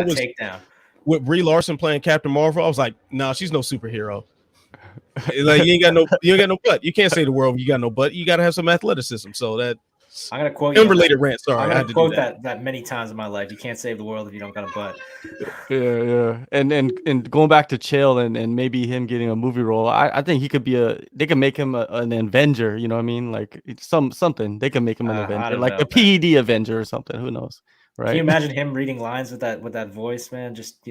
was takedown. With Brie Larson playing Captain Marvel. I was like, nah, she's no superhero. Like you ain't got no butt. You can't say the world you got no butt. You got to have some athleticism. So that. I'm gonna quote unrelated rant. Sorry, I'm gonna quote that many times in my life. You can't save the world if you don't got a butt. Yeah. And going back to Chael and maybe him getting a movie role, I think he could be they can make him an Avenger. You know what I mean? Like something they can make him an Avenger, like the PED Avenger or something. Who knows? Right? Can you imagine him reading lines with that voice, man? Just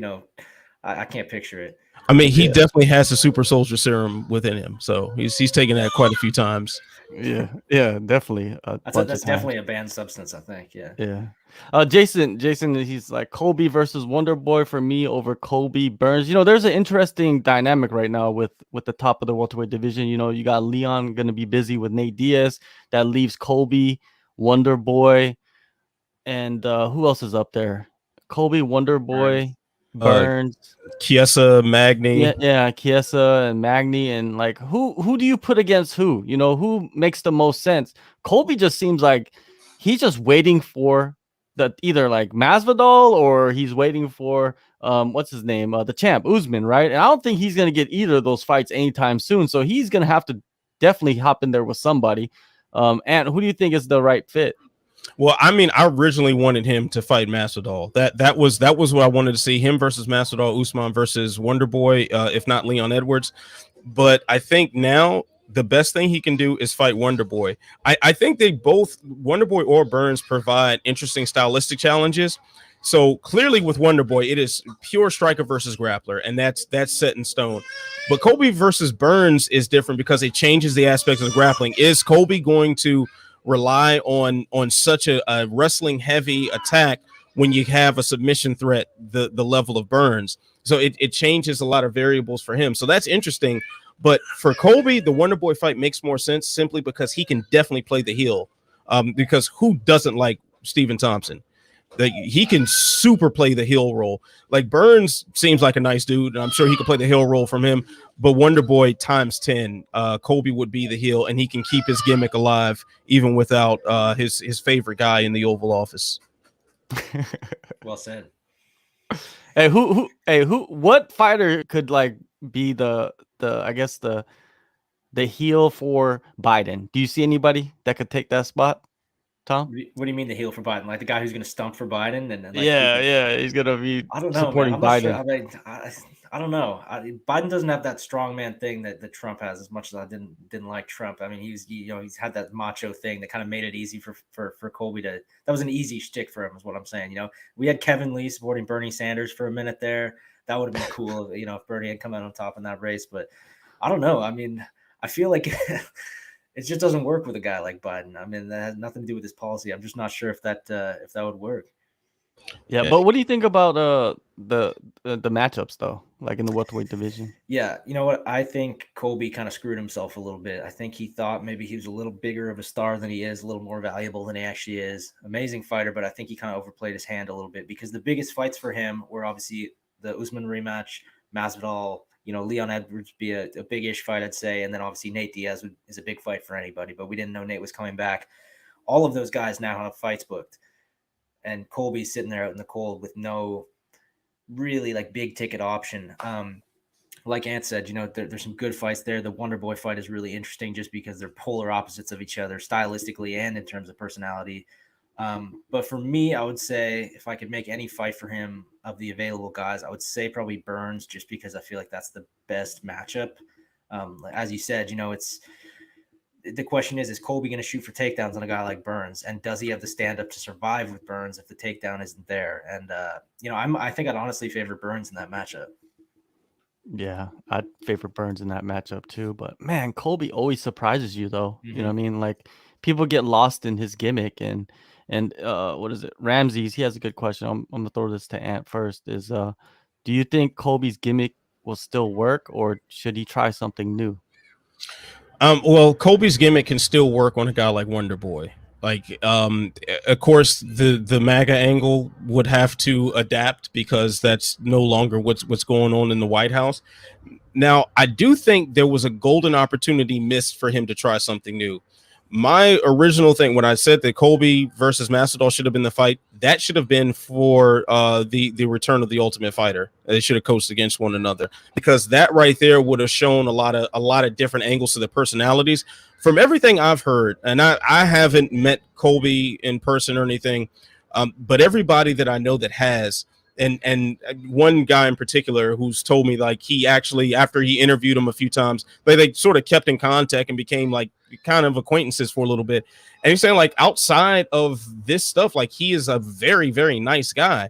I can't picture it. I mean, he definitely has the super soldier serum within him, so he's taken that quite a few times. Yeah, definitely. That's definitely a banned substance, I think. Yeah. Jason, he's like Colby versus Wonder Boy for me over Colby Burns. There's an interesting dynamic right now with the top of the welterweight division. You got Leon going to be busy with Nate Diaz. That leaves Colby, Wonder Boy, and who else is up there? Colby, Wonder Boy, Burns, Chiesa, Magny. Yeah, Chiesa and Magny, and like who do you put against who? Who makes the most sense? Colby just seems like he's just waiting for either like Masvidal or he's waiting for what's his name, the champ Usman, right? And I don't think he's gonna get either of those fights anytime soon. So he's gonna have to definitely hop in there with somebody. And who do you think is the right fit? Well, I mean, I originally wanted him to fight Masvidal. That was what I wanted to see, him versus Masvidal, Usman versus Wonder Boy, if not Leon Edwards. But I think now the best thing he can do is fight Wonder Boy. I think they both, Wonder Boy or Burns, provide interesting stylistic challenges. So clearly with Wonder Boy, it is pure striker versus grappler, and that's set in stone. But Colby versus Burns is different because it changes the aspects of grappling. Is Colby going to rely on such a wrestling heavy attack when you have a submission threat the level of Burns? So it changes a lot of variables for him. So that's interesting. But for Colby, the Wonder Boy fight makes more sense simply because he can definitely play the heel. Because who doesn't like Stephen Thompson? Like, he can super play the heel role. Like, Burns seems like a nice dude, and I'm sure he could play the heel role from him. But Wonder Boy times 10, Colby would be the heel, and he can keep his gimmick alive even without his favorite guy in the Oval Office. Well said. Hey, what fighter could like be the I guess the heel for Biden? Do you see anybody that could take that spot, Tom? What do you mean the heel for Biden? Like the guy who's going to stump for Biden? And like, yeah, he's gonna be. I don't know, supporting man. I'm not Biden. sure. I mean, I don't know. Biden doesn't have that strongman thing that Trump has. As much as I didn't like Trump, I mean, he's had that macho thing that kind of made it easy for Colby to. That was an easy shtick for him, is what I'm saying. You know, we had Kevin Lee supporting Bernie Sanders for a minute there. That would have been cool, if Bernie had come out on top in that race. But I don't know. I mean, I feel like it just doesn't work with a guy like Biden. I mean, that has nothing to do with his policy. I'm just not sure if that would work. Yeah, but what do you think about the matchups though, like in the welterweight division? Yeah, you know what? I think Colby kind of screwed himself a little bit. I think he thought maybe he was a little bigger of a star than he is, a little more valuable than he actually is. Amazing fighter, but I think he kind of overplayed his hand a little bit, because the biggest fights for him were obviously the Usman rematch, Masvidal, Leon Edwards be a big-ish fight, I'd say, and then obviously Nate Diaz is a big fight for anybody, but we didn't know Nate was coming back. All of those guys now have fights booked, and Colby's sitting there out in the cold with no really like big ticket option. Like Ant said, there's some good fights there. The Wonder Boy fight is really interesting just because they're polar opposites of each other stylistically and in terms of personality. But for me, I would say if I could make any fight for him of the available guys, I would say probably Burns, just because I feel like that's the best matchup. As you said, the question is Colby going to shoot for takedowns on a guy like Burns? And does he have the stand up to survive with Burns if the takedown isn't there? And, I think I'd honestly favor Burns in that matchup. Yeah, I'd favor Burns in that matchup too. But man, Colby always surprises you though. Mm-hmm. You know what I mean? Like, people get lost in his gimmick, and what is it? Ramses, he has a good question. I'm gonna throw this to Ant first. Is do you think Colby's gimmick will still work, or should he try something new? Well, Colby's gimmick can still work on a guy like Wonder Boy. Like, of course, the MAGA angle would have to adapt because that's no longer what's going on in the White House. Now, I do think there was a golden opportunity missed for him to try something new. My original thing, when I said that Colby versus Masvidal should have been the fight, that should have been for the return of the Ultimate Fighter. They should have coached against one another, because that right there would have shown a lot of different angles to the personalities. From everything I've heard, and I haven't met Colby in person or anything, but everybody that I know that has, and one guy in particular who's told me, like, he actually, after he interviewed him a few times, they sort of kept in contact and became like kind of acquaintances for a little bit. And he's saying, like, outside of this stuff, like, he is a very, very nice guy.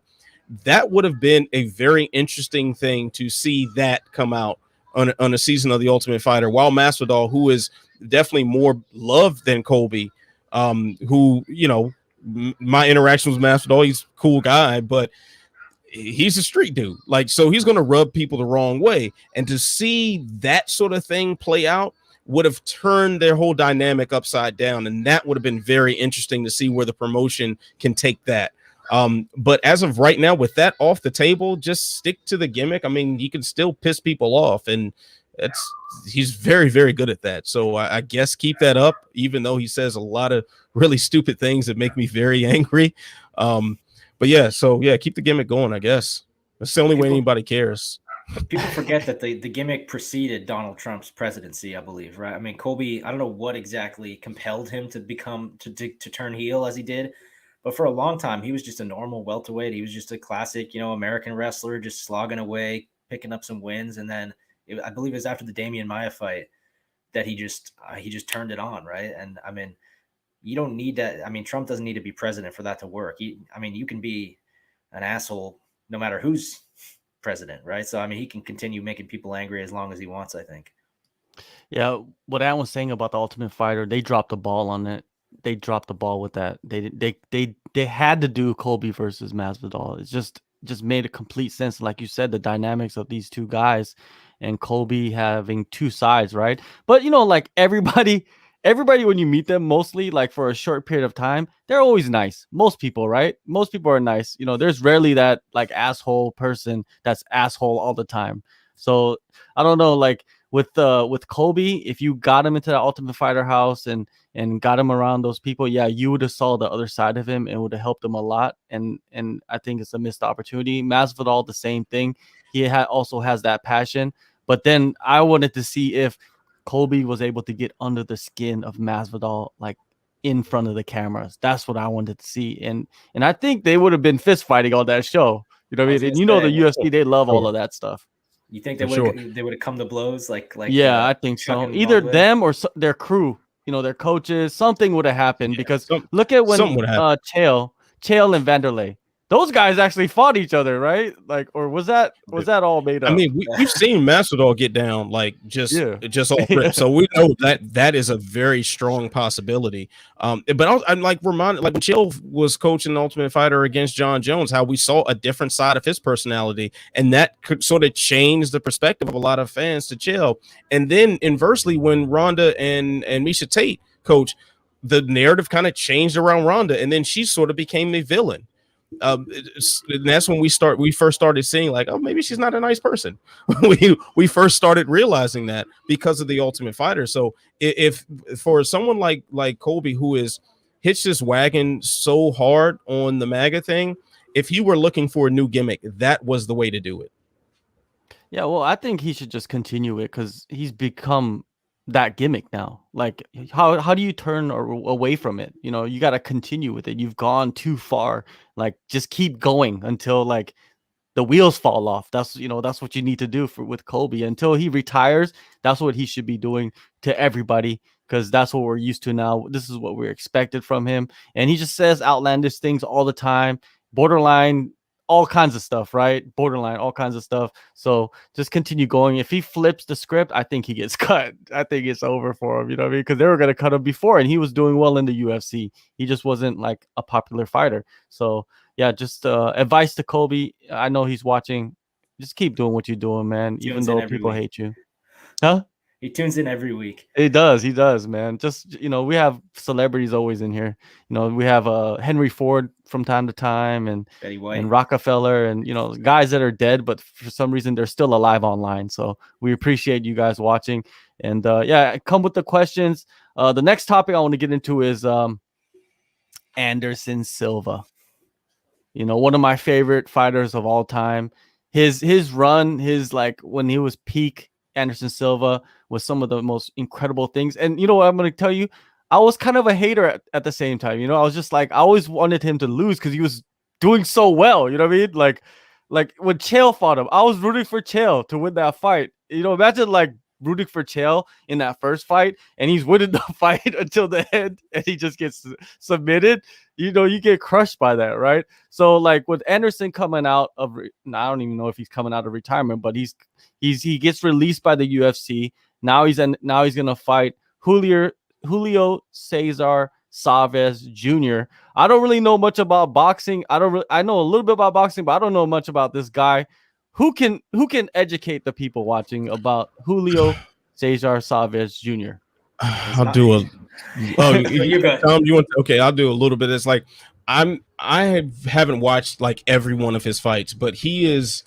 That would have been a very interesting thing to see that come out on a season of The Ultimate Fighter, while Masvidal, who is definitely more loved than Colby, who, my interactions with Masvidal, he's a cool guy, but he's a street dude. Like, so he's going to rub people the wrong way. And to see that sort of thing play out would have turned their whole dynamic upside down. And that would have been very interesting to see where the promotion can take that. But as of right now, with that off the table, just stick to the gimmick. I mean, you can still piss people off, and he's very, very good at that. So I guess keep that up, even though he says a lot of really stupid things that make me very angry. But yeah, keep the gimmick going, I guess. That's the only way anybody cares. People forget that the gimmick preceded Donald Trump's presidency, I believe, right? I mean, Colby, I don't know what exactly compelled him to to turn heel as he did, but for a long time, he was just a normal welterweight. He was just a classic, American wrestler, just slogging away, picking up some wins. And then I believe it was after the Damian Maia fight that he just turned it on, right? And I mean, you don't need that. I mean, Trump doesn't need to be president for that to work. You can be, an asshole no matter who's president, right? So I mean, he can continue making people angry as long as he wants, I think. Yeah, what Alan was saying about the Ultimate Fighter, they dropped the ball on it. They dropped the ball with that. They had to do Colby versus Masvidal. It's just made a complete sense. Like you said, the dynamics of these two guys and Colby having two sides, right? But like everybody when you meet them, mostly like for a short period of time, they're always nice. Most people, right? Most people are nice. There's rarely that like asshole person that's asshole all the time. So I don't know, like with Colby, if you got him into the Ultimate Fighter house and got him around those people, yeah, you would have saw the other side of him and would have helped him a lot. And I think it's a missed opportunity. Masvidal, the same thing. He also has that passion. But then I wanted to see if Colby was able to get under the skin of Masvidal, like in front of the cameras. That's what I wanted to see. And I think they would have been fist fighting on that show. You know what I mean? And the UFC, they love all of that stuff. You think they would have come to blows like yeah, I think so. Either them or their crew, their coaches, something would have happened because look at when Chael and Vanderlei, those guys actually fought each other, right? Like, or was that all made up? I mean, we've seen Masvidal get down like just off rip, so we know that is a very strong possibility. But I'm like reminded, like when Chael was coaching the Ultimate Fighter against Jon Jones, how we saw a different side of his personality, and that could sort of change the perspective of a lot of fans to Chael. And then inversely, when Ronda and Miesha Tate coach, the narrative kind of changed around Ronda, and then she sort of became a villain. And that's when we first started seeing like, oh, maybe she's not a nice person. we first started realizing that because of the Ultimate Fighter. So if for someone like Colby, who is hitched his wagon so hard on the MAGA thing, if you were looking for a new gimmick, that was the way to do it. Yeah, well, I think he should just continue it because he's become that gimmick now. Like, how do you turn away from it? You got to continue with it. You've gone too far. Like, just keep going until like the wheels fall off. That's what you need to do with Colby until he retires. That's what he should be doing to everybody because that's what we're used to now. This is what we're expected from him, and he just says outlandish things all the time. Borderline. All kinds of stuff, right? Borderline, all kinds of stuff. So just continue going. If he flips the script, I think he gets cut. I think it's over for him, you know what I mean? Because they were going to cut him before, and he was doing well in the UFC. He just wasn't like a popular fighter. So yeah, just advice to Colby. I know he's watching. Just keep doing what you're doing, man. Even though people hate you. Huh? He tunes in every week. He does, man. Just, we have celebrities always in here. We have Henry Ford from time to time and Betty White and Rockefeller and, guys that are dead, but for some reason they're still alive online. So we appreciate you guys watching. And come with the questions. The next topic I want to get into is Anderson Silva. One of my favorite fighters of all time. His run, like when he was peak Anderson Silva was some of the most incredible things. And you know what I'm going to tell you? I was kind of a hater at the same time. I was just like, I always wanted him to lose because he was doing so well. You know what I mean? Like when Chael fought him, I was rooting for Chael to win that fight. Imagine like rooting for Chael in that first fight and he's winning the fight until the end and he just gets submitted. You get crushed by that, right? So like with Anderson coming out of, I don't even know if he's coming out of retirement, but he gets released by the UFC. Now he's gonna fight Julio Ceasar Chavez Jr. I don't really know much about boxing. I know a little bit about boxing, but I don't know much about this guy. Who can educate the people watching about Julio Ceasar Chavez Jr.? I'll do a. Oh, Tom, you want? Okay, I'll do a little bit. It's like haven't watched like every one of his fights, but he is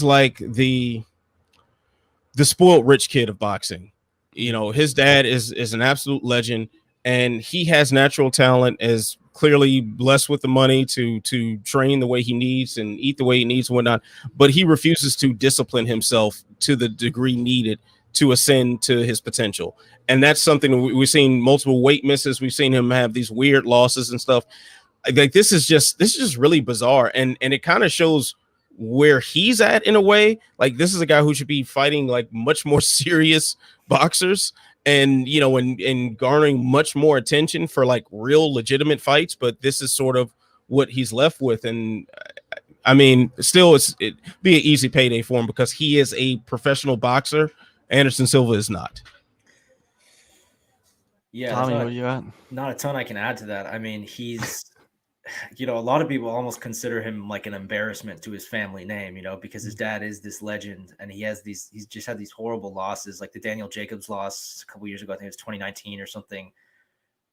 like the spoiled rich kid of boxing. His dad is an absolute legend, and he has natural talent, is clearly blessed with the money to train the way he needs and eat the way he needs and whatnot, but he refuses to discipline himself to the degree needed to ascend to his potential. And that's something we've seen multiple weight misses. We've seen him have these weird losses and stuff. Like this is just really bizarre. And it kind of shows where he's at in a way. Like this is a guy who should be fighting like much more serious boxers and, and garnering much more attention for like real legitimate fights. But this is sort of what he's left with. And I mean, still, it'd be an easy payday for him because he is a professional boxer. Anderson Silva is not. Yeah, Tommy, what you got? not a ton I can add to that. I mean, he's, a lot of people almost consider him like an embarrassment to his family name, because his dad is this legend and he's just had these horrible losses, like the Daniel Jacobs loss a couple years ago. I think it was 2019 or something. It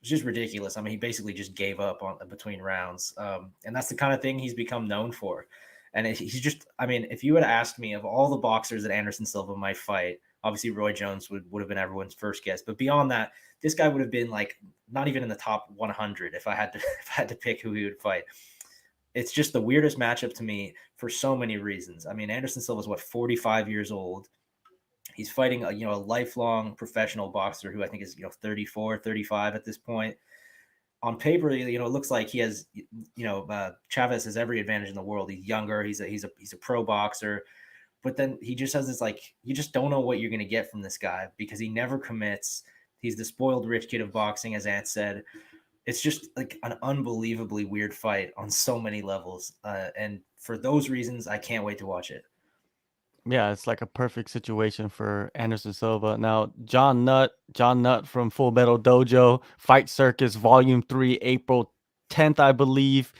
was just ridiculous. I mean, he basically just gave up on between rounds. And that's the kind of thing he's become known for. And he's just, I mean, if you had asked me of all the boxers that Anderson Silva might fight, obviously Roy Jones would have been everyone's first guess. But beyond that, this guy would have been like not even in the top 100 if I had to pick who he would fight. It's just the weirdest matchup to me for so many reasons. I mean, Anderson Silva is 45 years old. He's fighting a lifelong professional boxer who I think is 34, 35 at this point. On paper, it looks like he has, Chavez has every advantage in the world. He's younger. He's a pro boxer. But then he just has this, you just don't know what you're going to get from this guy because he never commits. He's the spoiled rich kid of boxing, as Ant said. It's just like an unbelievably weird fight on so many levels. And for those reasons, I can't wait to watch it. Yeah, it's like a perfect situation for Anderson Silva. Now, John Nutt from Full Metal Dojo, Fight Circus Volume 3, April 10th, I believe.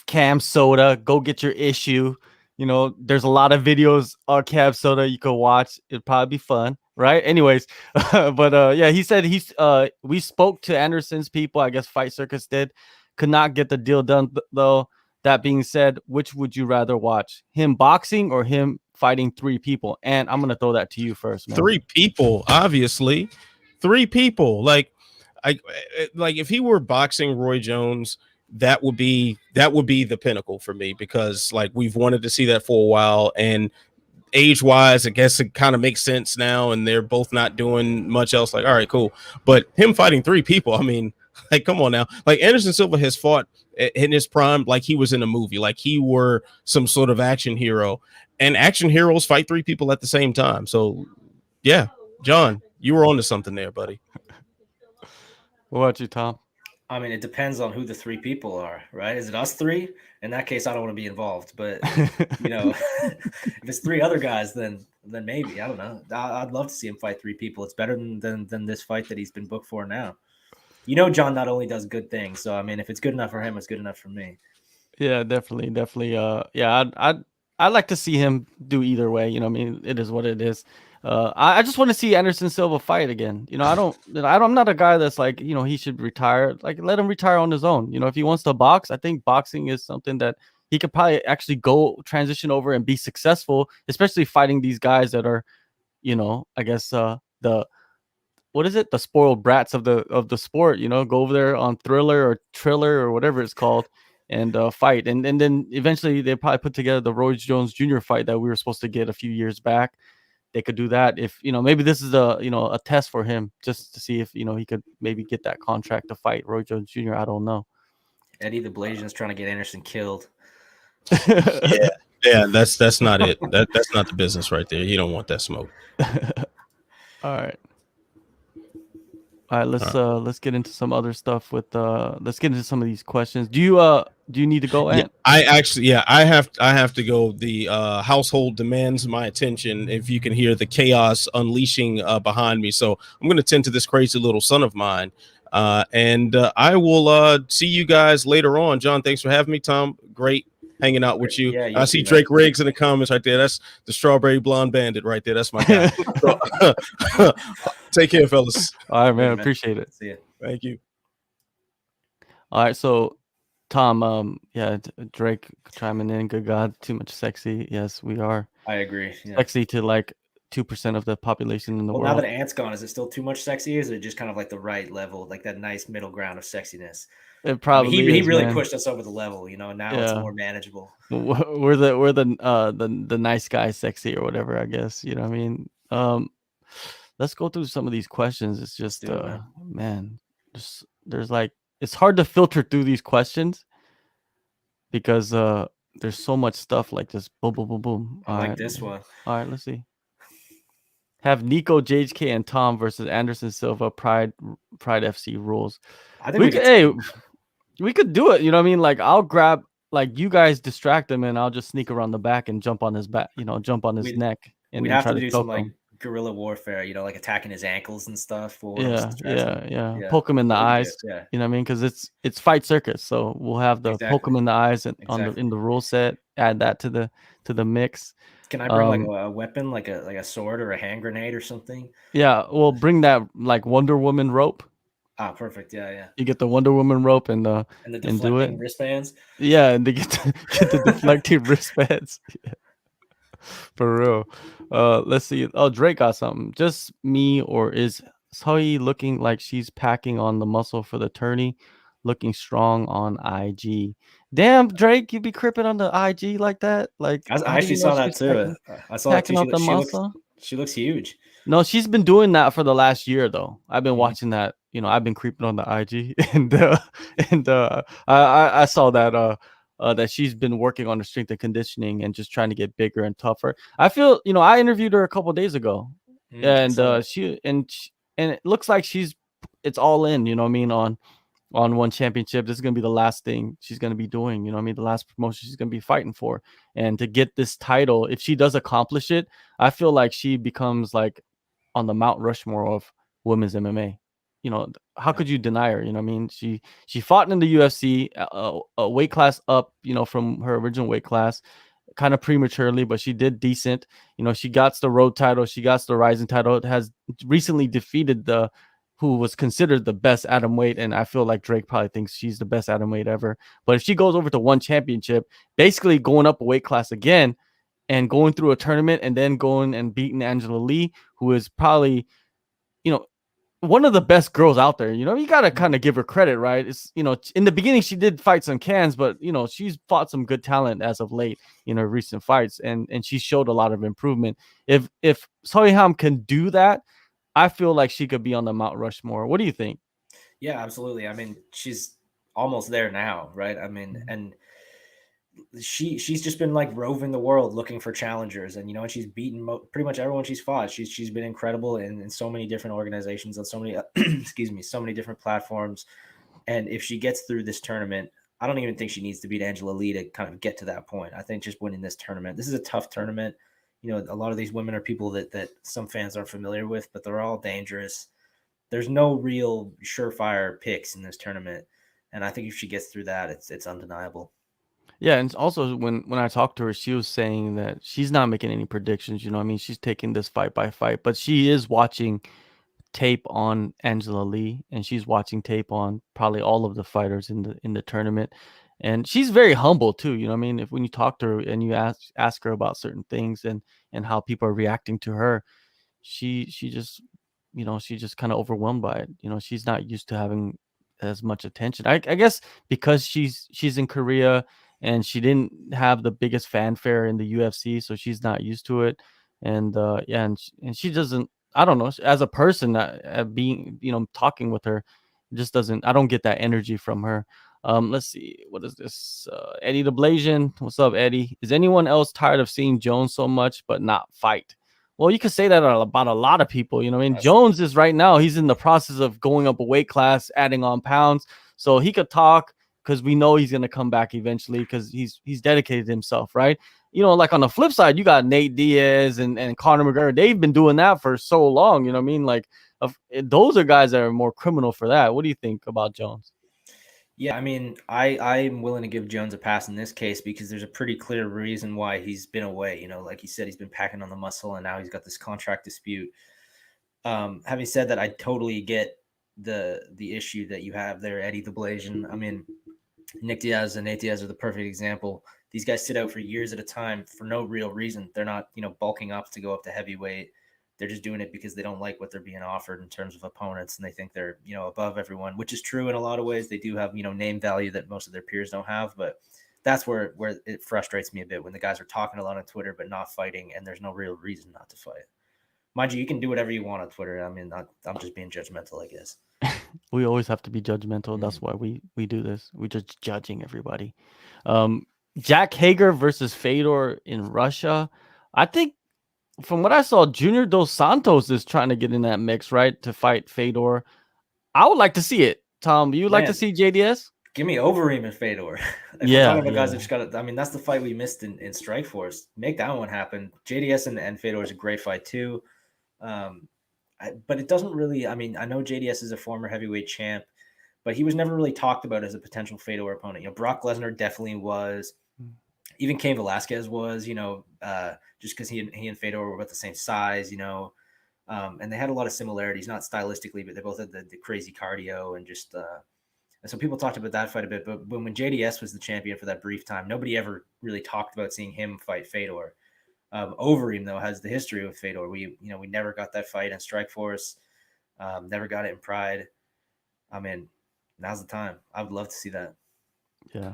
Cam Soda, go get your issue. There's a lot of videos on Cam Soda you could watch. It'd probably be fun, right? Anyways, but yeah, he said we spoke to Anderson's people. I guess Fight Circus did. Could not get the deal done, though. That being said, which would you rather watch? Him boxing or him fighting 3 people? And I'm going to throw that to you first, man. 3 people, obviously. 3 people. Like if he were boxing Roy Jones, that would be the pinnacle for me because we've wanted to see that for a while, and age-wise, I guess it kind of makes sense now, and they're both not doing much else. All right, cool. But him fighting 3 people, I mean, come on now. Anderson Silva has fought in his prime like he was in a movie, like he were some sort of action hero, and action heroes fight 3 people at the same time. So yeah, John, you were onto something there, buddy. What about you, Tom? I mean, it depends on who the 3 people are, right? Is it us 3? In that case, I don't want to be involved. But if it's 3 other guys, then maybe, I don't know. I'd love to see him fight 3 people. It's better than this fight that he's been booked for now. John not only does good things. So I mean, if it's good enough for him, it's good enough for me. Yeah, definitely. Yeah, I'd like to see him do either way. I mean, it is what it is. I just want to see Anderson Silva fight again. I'm not a guy that's he should retire. Let him retire on his own. If he wants to box, I think boxing is something that he could probably actually go transition over and be successful, especially fighting these guys that are, I guess what is it? The spoiled brats of the sport, go over there on Thriller or whatever it's called and fight. And then eventually they probably put together the Roy Jones Jr. fight that we were supposed to get a few years back. They could do that if, maybe this is a test for him just to see if, he could maybe get that contract to fight Roy Jones Jr. I don't know. Eddie the Blasian's trying to get Anderson killed. Yeah, that's not it. That's not the business right there. You don't want that smoke. All right. Let's get into some other stuff let's get into some of these questions. Do you need to go, Ant? Yeah, I have to go. The household demands my attention. If you can hear the chaos unleashing behind me, so I'm going to tend to this crazy little son of mine, and I will see you guys later on. John, thanks for having me. Tom, great hanging out with you. Yeah, I see Drake Riggs in the comments right there. That's the Strawberry Blonde Bandit right there. That's my guy. Take care, fellas. All right, man. Appreciate it. See ya. Thank you. All right, so Tom, Drake chiming in. Good God, too much sexy. Yes, we are. I agree. Yeah. Sexy to 2% of the population in the world. Now that Ant's gone, is it still too much sexy, or is it just kind of like the right level, like that nice middle ground of sexiness? It probably he really pushed us over the level, now it's more manageable. We're the nice guy sexy or whatever, I guess. You know what I mean? Let's go through some of these questions. It's just man, there's it's hard to filter through these questions because there's so much stuff like this. Boom, boom, boom, boom. Like this one. All right, let's see. Have Nico, JHK, and Tom versus Anderson Silva, Pride FC rules. I think we could do it. You know what I mean? I'll grab like you guys distract him, and I'll just sneak around the back and jump on his back, jump on his neck, and We'd then have try to to do some choke like him. guerrilla warfare, like attacking his ankles and stuff. Or Yeah, yeah, poke him in the that'd be good. eyes. Yeah, You know what I mean? Because it's fight circus, so we'll have the poke exactly. him in the eyes and Exactly. in the rule set. Add that to the mix. Can I bring like a weapon, like a sword or a hand grenade or something? Yeah, we'll bring that like Wonder Woman rope. Ah, perfect. Yeah, yeah. You get the Wonder Woman rope and And the do it. deflecting wristbands. Yeah, and they get the deflecting wristbands. For real. Let's see. Oh, Drake got something. Just me, or is Soy looking like she's packing on the muscle for the tourney, looking strong on IG? Damn, Drake, you be cripping on the IG like that? Like, I how do actually you know saw that she's too. I saw that too. packing out the muscle? She looks huge. No, she's been doing that for the last year though. I've been Mhm. watching that. I've been creeping on the IG, and I saw that that she's been working on her strength and conditioning and just trying to get bigger and tougher. I feel, I interviewed her a couple days ago, I and saw that. and it looks like it's all in. You know what I mean, on one championship. This is gonna be the last thing she's gonna be doing. You know what I mean, the last promotion she's gonna be fighting for, and to get this title, if she does accomplish it, I feel like she becomes like on the Mount Rushmore of women's MMA. How could you deny her? You know what I mean? She fought in the UFC, a weight class up, from her original weight class, kind of prematurely, but she did decent. She got the road title, she got the rising title. It has recently defeated the who was considered the best atom weight, and I feel like Drake probably thinks she's the best atom weight ever. But if she goes over to one championship, basically going up a weight class again, and going through a tournament and then going and beating Angela Lee, who is probably, one of the best girls out there. You got to kind of give her credit, right? It's, in the beginning, she did fight some cans, but, she's fought some good talent as of late in her recent fights, and she showed a lot of improvement. If Sohyam can do that, I feel like she could be on the Mount Rushmore. What do you think? Yeah, absolutely. I mean, she's almost there now, right? I mean, and she's just been like roving the world looking for challengers, and and she's beaten pretty much everyone she's fought. She's been incredible in so many different organizations on so many excuse me, so many different platforms. And if she gets through this tournament, I don't even think she needs to beat Angela Lee to kind of get to that point. I think just winning this tournament, this is a tough tournament. A lot of these women are people that some fans aren't familiar with, but they're all dangerous. There's no real surefire picks in this tournament, and I think if she gets through that, it's undeniable. Yeah, and also when I talked to her, she was saying that she's not making any predictions. You know what I mean? She's taking this fight by fight, but she is watching tape on Angela Lee, and she's watching tape on probably all of the fighters in the tournament. And she's very humble too. You know what I mean? If when you talk to her and you ask her about certain things and how people are reacting to her, she just she's just kind of overwhelmed by it. She's not used to having as much attention. I guess because she's in Korea and she didn't have the biggest fanfare in the UFC, so she's not used to it. And yeah, and she doesn't. I don't know. As a person, being talking with her, just doesn't. I don't get that energy from her. Let's see. What is this? Eddie the Blasian. What's up, Eddie? Is anyone else tired of seeing Jones so much but not fight? Well, you could say that about a lot of people. I mean, Jones is right now, he's in the process of going up a weight class, adding on pounds. So he could talk because we know he's going to come back eventually because he's dedicated himself, right? Like on the flip side, you got Nate Diaz and Conor McGregor. They've been doing that for so long. You know what I mean? Like, those are guys that are more criminal for that. What do you think about Jones? Yeah, I mean, I'm willing to give Jones a pass in this case because there's a pretty clear reason why he's been away. Like you said, he's been packing on the muscle, and now he's got this contract dispute. Having said that, I totally get the issue that you have there, Eddie the Blasian. I mean, Nick Diaz and Nate Diaz are the perfect example. These guys sit out for years at a time for no real reason. They're not, bulking up to go up to heavyweight. They're just doing it because they don't like what they're being offered in terms of opponents, and they think they're, above everyone, which is true in a lot of ways. They do have, name value that most of their peers don't have, but that's where it frustrates me a bit when the guys are talking a lot on Twitter but not fighting, and there's no real reason not to fight. Mind you can do whatever you want on Twitter. I mean, I'm just being judgmental, I guess. We always have to be judgmental. Mm-hmm. That's why we do this. We're just judging everybody. Jack Hager versus Fedor in Russia. I think from what I saw, Junior Dos Santos is trying to get in that mix, right, to fight Fedor. I would like to see it. Tom, you like to see JDS? Give me Overeem and Fedor. If we're Yeah, talking about guys yeah. that just got, I mean, that's the fight we missed in Strikeforce. Make that one happen. JDS and Fedor is a great fight too. But it doesn't really. I mean, I know JDS is a former heavyweight champ, but he was never really talked about as a potential Fedor opponent. You know, Brock Lesnar definitely was. Even Cain Velasquez was. You know, just because he and Fedor were about the same size. You know, and they had a lot of similarities, not stylistically, but they both had the crazy cardio and just. And so people talked about that fight a bit, but when JDS was the champion for that brief time, nobody ever really talked about seeing him fight Fedor. Overeem though has the history with Fedor. We never got that fight in Strikeforce, never got it in Pride. I mean, now's the time. I would love to see that. Yeah.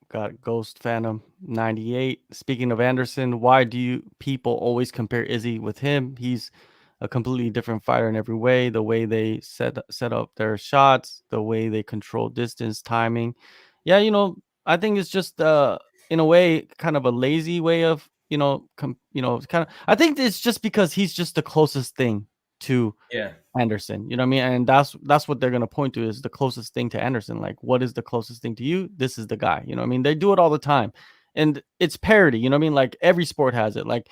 Got Ghost Phantom 98. Speaking of Anderson, why do you people always compare Izzy with him? He's a completely different fighter in every way. The way they set up their shots, the way they control distance, timing. Yeah, I think it's just in a way kind of a lazy way of kind of. I think it's just because he's just the closest thing to Yeah. Anderson, you know what I mean? And that's what they're gonna point to is the closest thing to Anderson. Like, what is the closest thing to you? This is the guy. You know what I mean? They do it all the time, and it's parody. You know what I mean? Like every sport has it. Like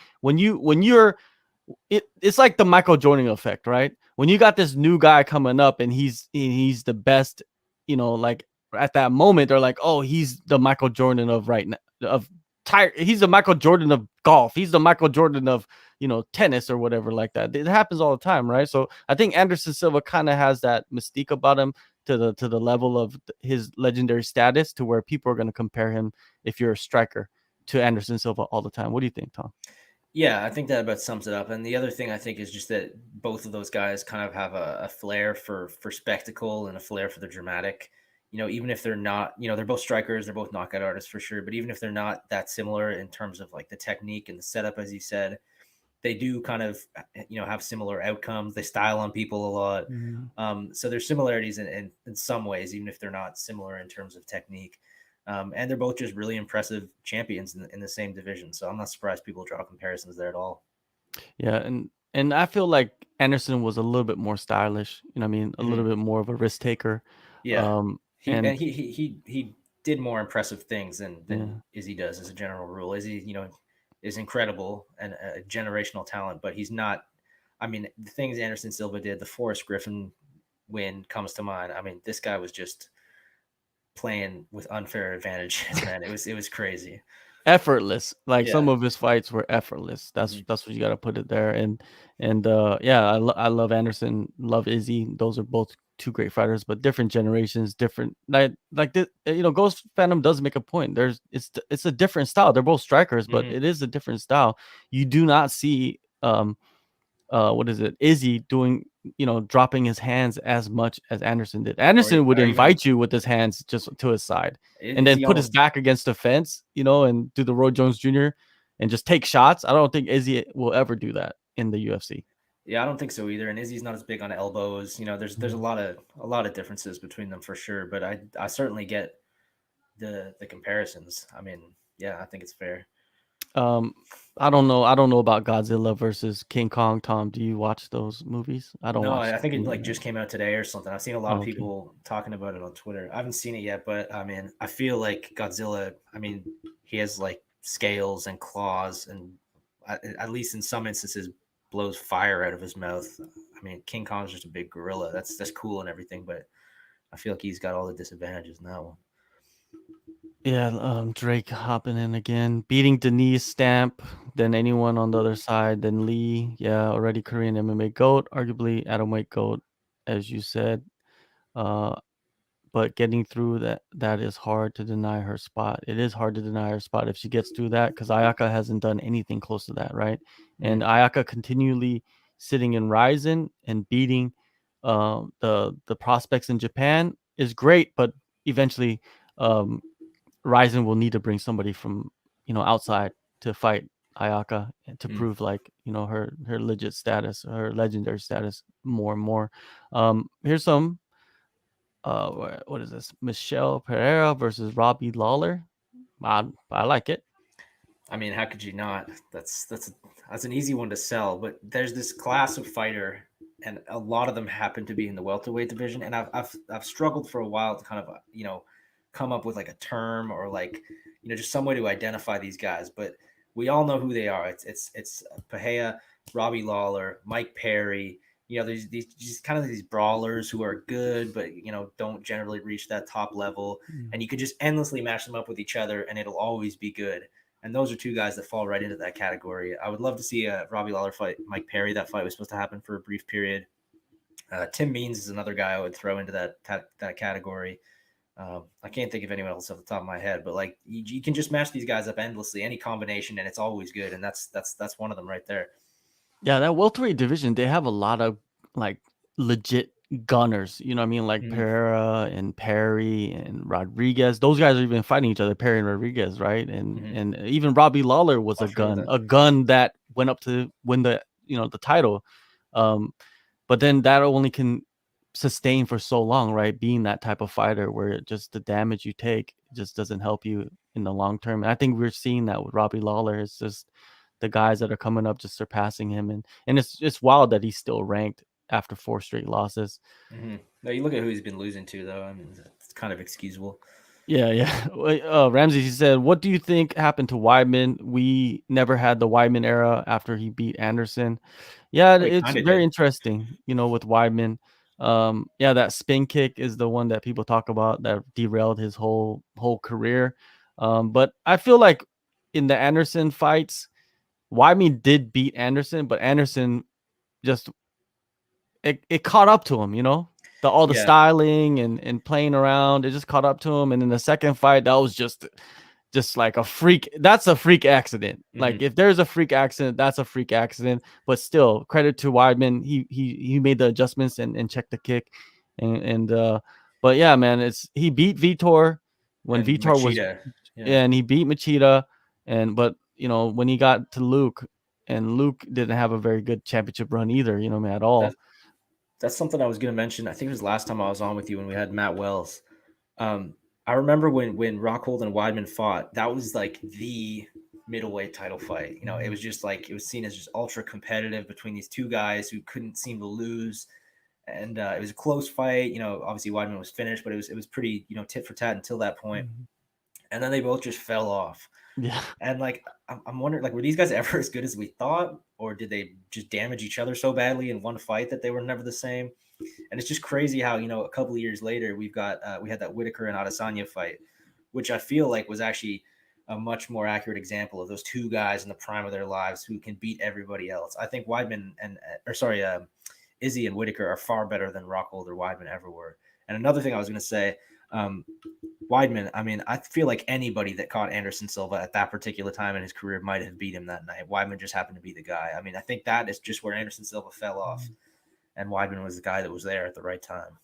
it's like the Michael Jordan effect, right? When you got this new guy coming up and he's the best, like at that moment they're like, oh, he's the Michael Jordan of right now of tire. He's the Michael Jordan of golf. He's the Michael Jordan of tennis or whatever like that. It happens all the time, right? So I think Anderson Silva kind of has that mystique about him to the level of his legendary status to where people are going to compare him if you're a striker to Anderson Silva all the time. What do you think, Tom? Yeah, I think that about sums it up. And the other thing I think is just that both of those guys kind of have a flair for spectacle and a flair for the dramatic. You know, even if they're not, they're both strikers, they're both knockout artists for sure. But even if they're not that similar in terms of like the technique and the setup, as you said, they do kind of, have similar outcomes. They style on people a lot. So there's similarities in some ways, even if they're not similar in terms of technique. And they're both just really impressive champions in the same division. So I'm not surprised people draw comparisons there at all. Yeah, and I feel like Anderson was a little bit more stylish. You know what I mean? A little bit more of a risk taker. Yeah. And He did more impressive things than yeah. Izzy does as a general rule. Izzy, is incredible and a generational talent, but he's not. I mean, the things Anderson Silva did, the Forrest Griffin win comes to mind. I mean, this guy was just playing with unfair advantages, man. It was crazy. Effortless. Like Yeah. some of his fights were effortless. That's what you got to put it there. And yeah, I love Anderson, love Izzy. Those are both two great fighters, but different generations, different like the, Ghost Phantom does make a point. It's a different style. They're both strikers, but it is a different style. You do not see what is it, Izzy doing, dropping his hands as much as Anderson did. Anderson would invite you with his hands just to his side and then put his back against the fence, and do the Roy Jones Jr. and just take shots. I don't think Izzy will ever do that in the UFC. Yeah, I don't think so either. And Izzy's not as big on elbows. There's a lot of differences between them for sure. But I certainly get the comparisons. I mean, yeah, I think it's fair. I don't know about Godzilla versus King Kong. Tom, do you watch those movies? I don't watch. I think it just came out today or something. I've seen a lot of okay. people talking about it on Twitter. I haven't seen it yet, but I mean, I feel like Godzilla, I mean, he has like scales and claws and at least in some instances blows fire out of his mouth. I mean, King Kong's just a big gorilla. That's cool and everything, but I feel like he's got all the disadvantages in that one. Yeah, Drake hopping in again, beating Denise Stamp, then anyone on the other side, then Lee. Yeah, already Korean MMA GOAT, arguably atomweight GOAT, as you said. But getting through that is hard to deny her spot. It is hard to deny her spot if she gets through that because Ayaka hasn't done anything close to that, right? And Ayaka continually sitting in Ryzen and beating the prospects in Japan is great, but eventually Ryzen will need to bring somebody from outside to fight Ayaka and to prove like her legit status, her legendary status more and more. Here's some what is this? Michelle Pereira versus Robbie Lawler. I like it. I mean, how could you not? That's an easy one to sell, but there's this class of fighter and a lot of them happen to be in the welterweight division. And I've struggled for a while to kind of come up with like a term or like just some way to identify these guys. But we all know who they are. It's Pahea, Robbie Lawler, Mike Perry. There's these kind of these brawlers who are good, but don't generally reach that top level. And you could just endlessly match them up with each other, and it'll always be good. And those are two guys that fall right into that category. I would love to see a Robbie Lawler fight Mike Perry. That fight was supposed to happen for a brief period. Tim Means is another guy I would throw into that category. I can't think of anyone else off the top of my head, but like you can just match these guys up endlessly, any combination, and it's always good. And that's one of them right there. Yeah, that welterweight division, they have a lot of like legit gunners. You know what I mean? Like Pereira and Perry and Rodriguez. Those guys are even fighting each other, Perry and Rodriguez, right? And even Robbie Lawler was a gun that went up to win the the title. But then that only can sustain for so long, right? Being that type of fighter where just the damage you take just doesn't help you in the long term. And I think we're seeing that with Robbie Lawler. It's just the guys that are coming up just surpassing him, and it's wild that he's still ranked after 4 straight losses. Now you look at who he's been losing to, though. I mean, it's kind of excusable. Yeah. Ramsey, he said, "What do you think happened to Weidman? We never had the Weidman era after he beat Anderson." Yeah, it's very interesting, with Weidman. That spin kick is the one that people talk about that derailed his whole career. But I feel like in the Anderson fights, Weidman did beat Anderson, but Anderson just it caught up to him, all the styling and playing around. It just caught up to him. And in the second fight, that was just like a freak. That's a freak accident. Like if there's a freak accident, that's a freak accident. But still, credit to Weidman. He made the adjustments and checked the kick. But yeah, man, he beat Vitor when Vitor Machida. and he beat Machida. But when he got to Luke, and Luke didn't have a very good championship run either, at all. That's something I was going to mention. I think it was last time I was on with you when we had Matt Wells. I remember when Rockhold and Weidman fought, that was like the middleweight title fight. It was just like, it was seen as just ultra competitive between these two guys who couldn't seem to lose. And it was a close fight. Obviously Weidman was finished, but it was pretty, tit for tat until that point. And then they both just fell off. Yeah. And like, I'm wondering, like, were these guys ever as good as we thought, or did they just damage each other so badly in one fight that they were never the same? And it's just crazy how, a couple of years later, we had that Whitaker and Adesanya fight, which I feel like was actually a much more accurate example of those two guys in the prime of their lives who can beat everybody else. I think Weidman Izzy and Whitaker are far better than Rockhold or Weidman ever were. And another thing I was going to say, Weidman, I mean, I feel like anybody that caught Anderson Silva at that particular time in his career might have beat him that night. Weidman just happened to be the guy. I mean, I think that is just where Anderson Silva fell off, and Weidman was the guy that was there at the right time.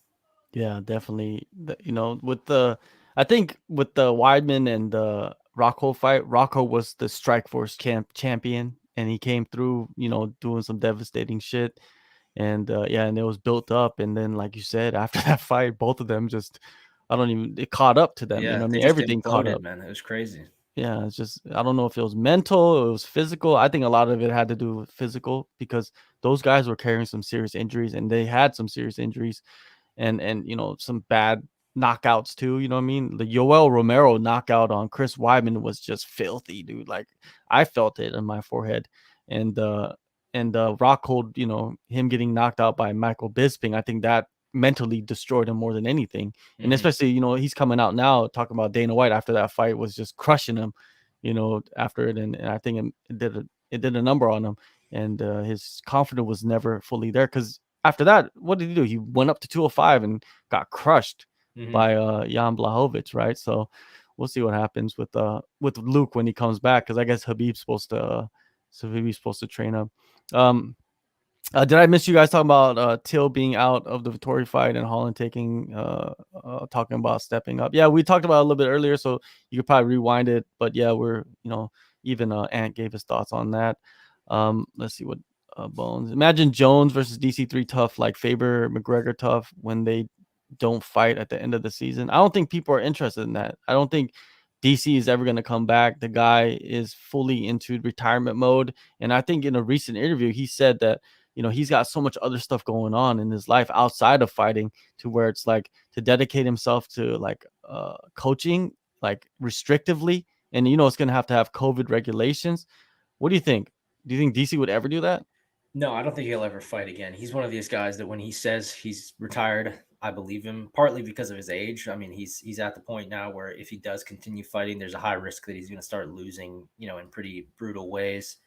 Yeah, definitely. I think with the Weidman and the Rockhold fight, Rockhold was the Strikeforce champion, and he came through, doing some devastating shit. And and it was built up. And then, like you said, after that fight, both of them just, it caught up to them. Yeah, I mean, everything caught up. Man, it was crazy. Yeah, it's just, I don't know if it was mental or it was physical. I think a lot of it had to do with physical, because those guys were carrying some serious injuries, and they had some serious injuries and some bad knockouts too. You know what I mean? The Yoel Romero knockout on Chris Weidman was just filthy, dude. Like, I felt it on my forehead. And Rockhold, him getting knocked out by Michael Bisping, I think that mentally destroyed him more than anything. And especially, he's coming out now talking about Dana White after that fight was just crushing him, after it. And I think it did a number on him, and his confidence was never fully there, because after that, what did he do? He went up to 205 and got crushed by Jan Blachowicz, right? So we'll see what happens with Luke when he comes back, because I guess Habib's supposed to train him. Did I miss you guys talking about Till being out of the Vittori fight and Holland talking about stepping up? Yeah, we talked about it a little bit earlier, so you could probably rewind it. But yeah, we're even Ant gave his thoughts on that. Let's see what Bones. Imagine Jones versus DC3 tough, like Faber McGregor tough, when they don't fight at the end of the season. I don't think people are interested in that. I don't think DC is ever going to come back. The guy is fully into retirement mode. And I think in a recent interview, he said that you know, he's got so much other stuff going on in his life outside of fighting, to where it's like to dedicate himself to like coaching like restrictively, and you know it's gonna have to have COVID regulations. What do you think? Do you think DC would ever do that? No, I don't think he'll ever fight again. He's one of these guys that when he says he's retired, I believe him, partly because of his age. I mean, he's at the point now where if he does continue fighting, there's a high risk that he's going to start losing, you know, in pretty brutal ways.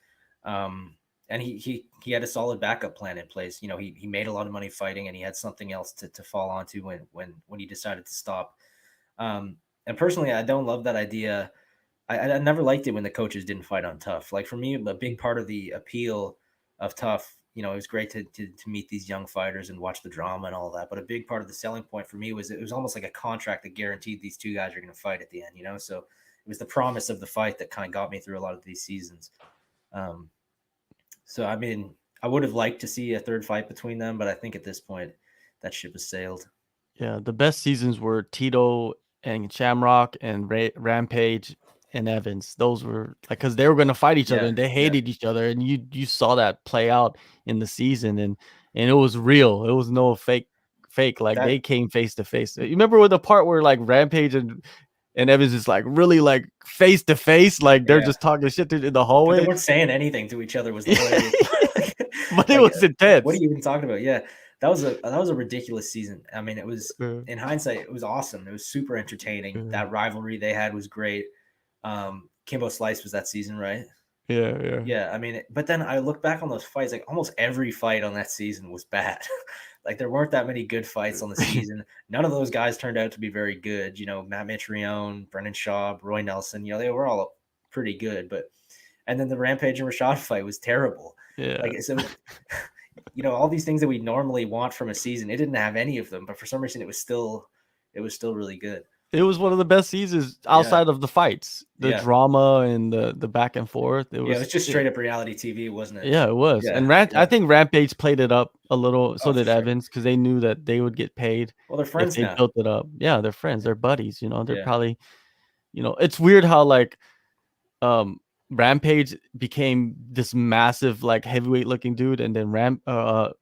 And he had a solid backup plan in place. You know, he made a lot of money fighting, and he had something else to fall onto when he decided to stop. And personally, I don't love that idea. I never liked it when the coaches didn't fight on Tough. Like for me, a big part of the appeal of Tough, you know, it was great to meet these young fighters and watch the drama and all that. But a big part of the selling point for me was it was almost like a contract that guaranteed these two guys are going to fight at the end, you know? So it was the promise of the fight that kind of got me through a lot of these seasons. So, I mean, I would have liked to see a third fight between them, but I think at this point that ship has sailed. Yeah, the best seasons were Tito and Shamrock and Rampage and Evans. Those were like, because they were going to fight each other and they hated each other, and you saw that play out in the season, and it was real. It was no fake. Like they came face to face. You remember with the part where like Rampage and Evans is like really like face to face, like they're just talking shit in the hallway. But they weren't saying anything to each other. Was hilarious. But it was intense. What are you even talking about? Yeah. That was a ridiculous season. I mean, it was in hindsight, it was awesome. It was super entertaining. That rivalry they had was great. Kimbo Slice was that season, right? Yeah. I mean, but then I look back on those fights, like almost every fight on that season was bad. Like there weren't that many good fights on the season. None of those guys turned out to be very good. You know, Matt Mitrione, Brendan Schaub, Roy Nelson, you know, they were all pretty good, and then the Rampage and Rashad fight was terrible. Yeah. Like, so, you know, all these things that we normally want from a season, it didn't have any of them, but for some reason it was still really good. It was one of the best seasons outside of the fights, the drama and the back and forth. It was just straight up reality TV, wasn't it? Yeah, it was. Yeah, and I think Rampage played it up a little. So did Evans, because they knew that they would get paid. Well, they're friends if they now. built it up. Yeah, they're friends. They're buddies. You know, they're probably, you know, it's weird how like, Rampage became this massive like heavyweight looking dude, and then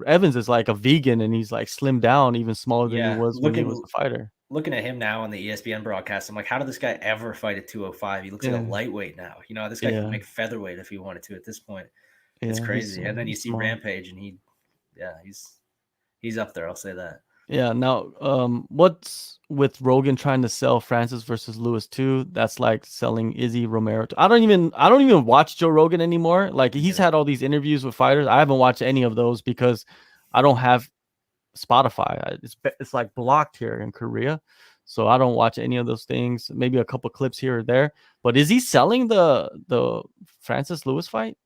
Evans is like a vegan, and he's like slimmed down, even smaller than he was when he was a fighter. Looking at him now on the ESPN broadcast, I'm like, how did this guy ever fight at 205? He looks like a lightweight now. You know, this guy can make featherweight if he wanted to at this point. It's crazy. And then you see Rampage, and he's up there. I'll say that. Yeah. Now, what's with Rogan trying to sell Francis versus Lewis too? That's like selling Izzy Romero. I don't even watch Joe Rogan anymore. Like he's had all these interviews with fighters. I haven't watched any of those because I don't have Spotify. It's like blocked here in Korea, so I don't watch any of those things. Maybe a couple clips here or there. But is he selling the Francis Lewis fight?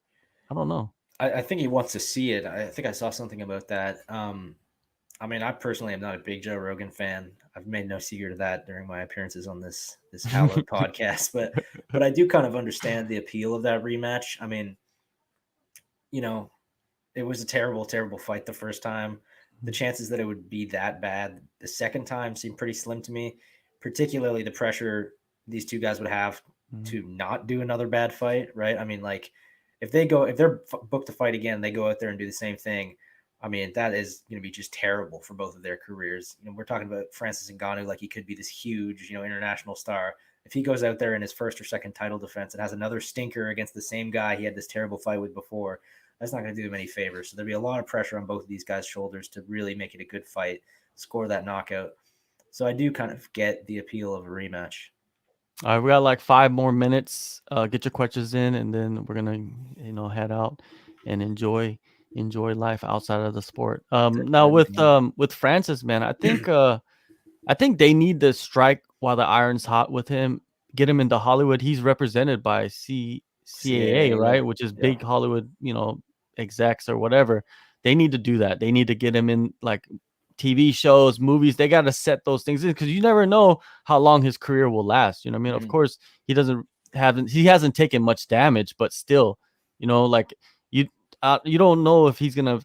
I don't know. I think he wants to see it. I think I saw something about that. I mean, I personally am not a big Joe Rogan fan. I've made no secret of that during my appearances on this hallowed podcast, but I do kind of understand the appeal of that rematch. I mean, you know, it was a terrible, terrible fight the first time. The chances that it would be that bad the second time seem pretty slim to me, particularly the pressure these two guys would have to not do another bad fight, right? I mean, like if they're booked to fight again, they go out there and do the same thing. I mean, that is going to be just terrible for both of their careers. You know, we're talking about Francis Ngannou like he could be this huge, you know, international star. If he goes out there in his first or second title defense and has another stinker against the same guy he had this terrible fight with before, that's not going to do him any favors. So there'll be a lot of pressure on both of these guys' shoulders to really make it a good fight, score that knockout. So I do kind of get the appeal of a rematch. All right, we got like 5 more minutes. Get your questions in, and then we're gonna, you know, head out and enjoy life outside of the sport. Now with Francis, man, I think they need to strike while the iron's hot with him. Get him into Hollywood. He's represented by CAA, right? Which is big Hollywood, you know, execs or whatever. They need to do that. They need to get him in like TV shows, movies. They got to set those things in, because you never know how long his career will last. You know what I mean? Of course, he hasn't taken much damage, but still, you know, like you don't know if he's gonna,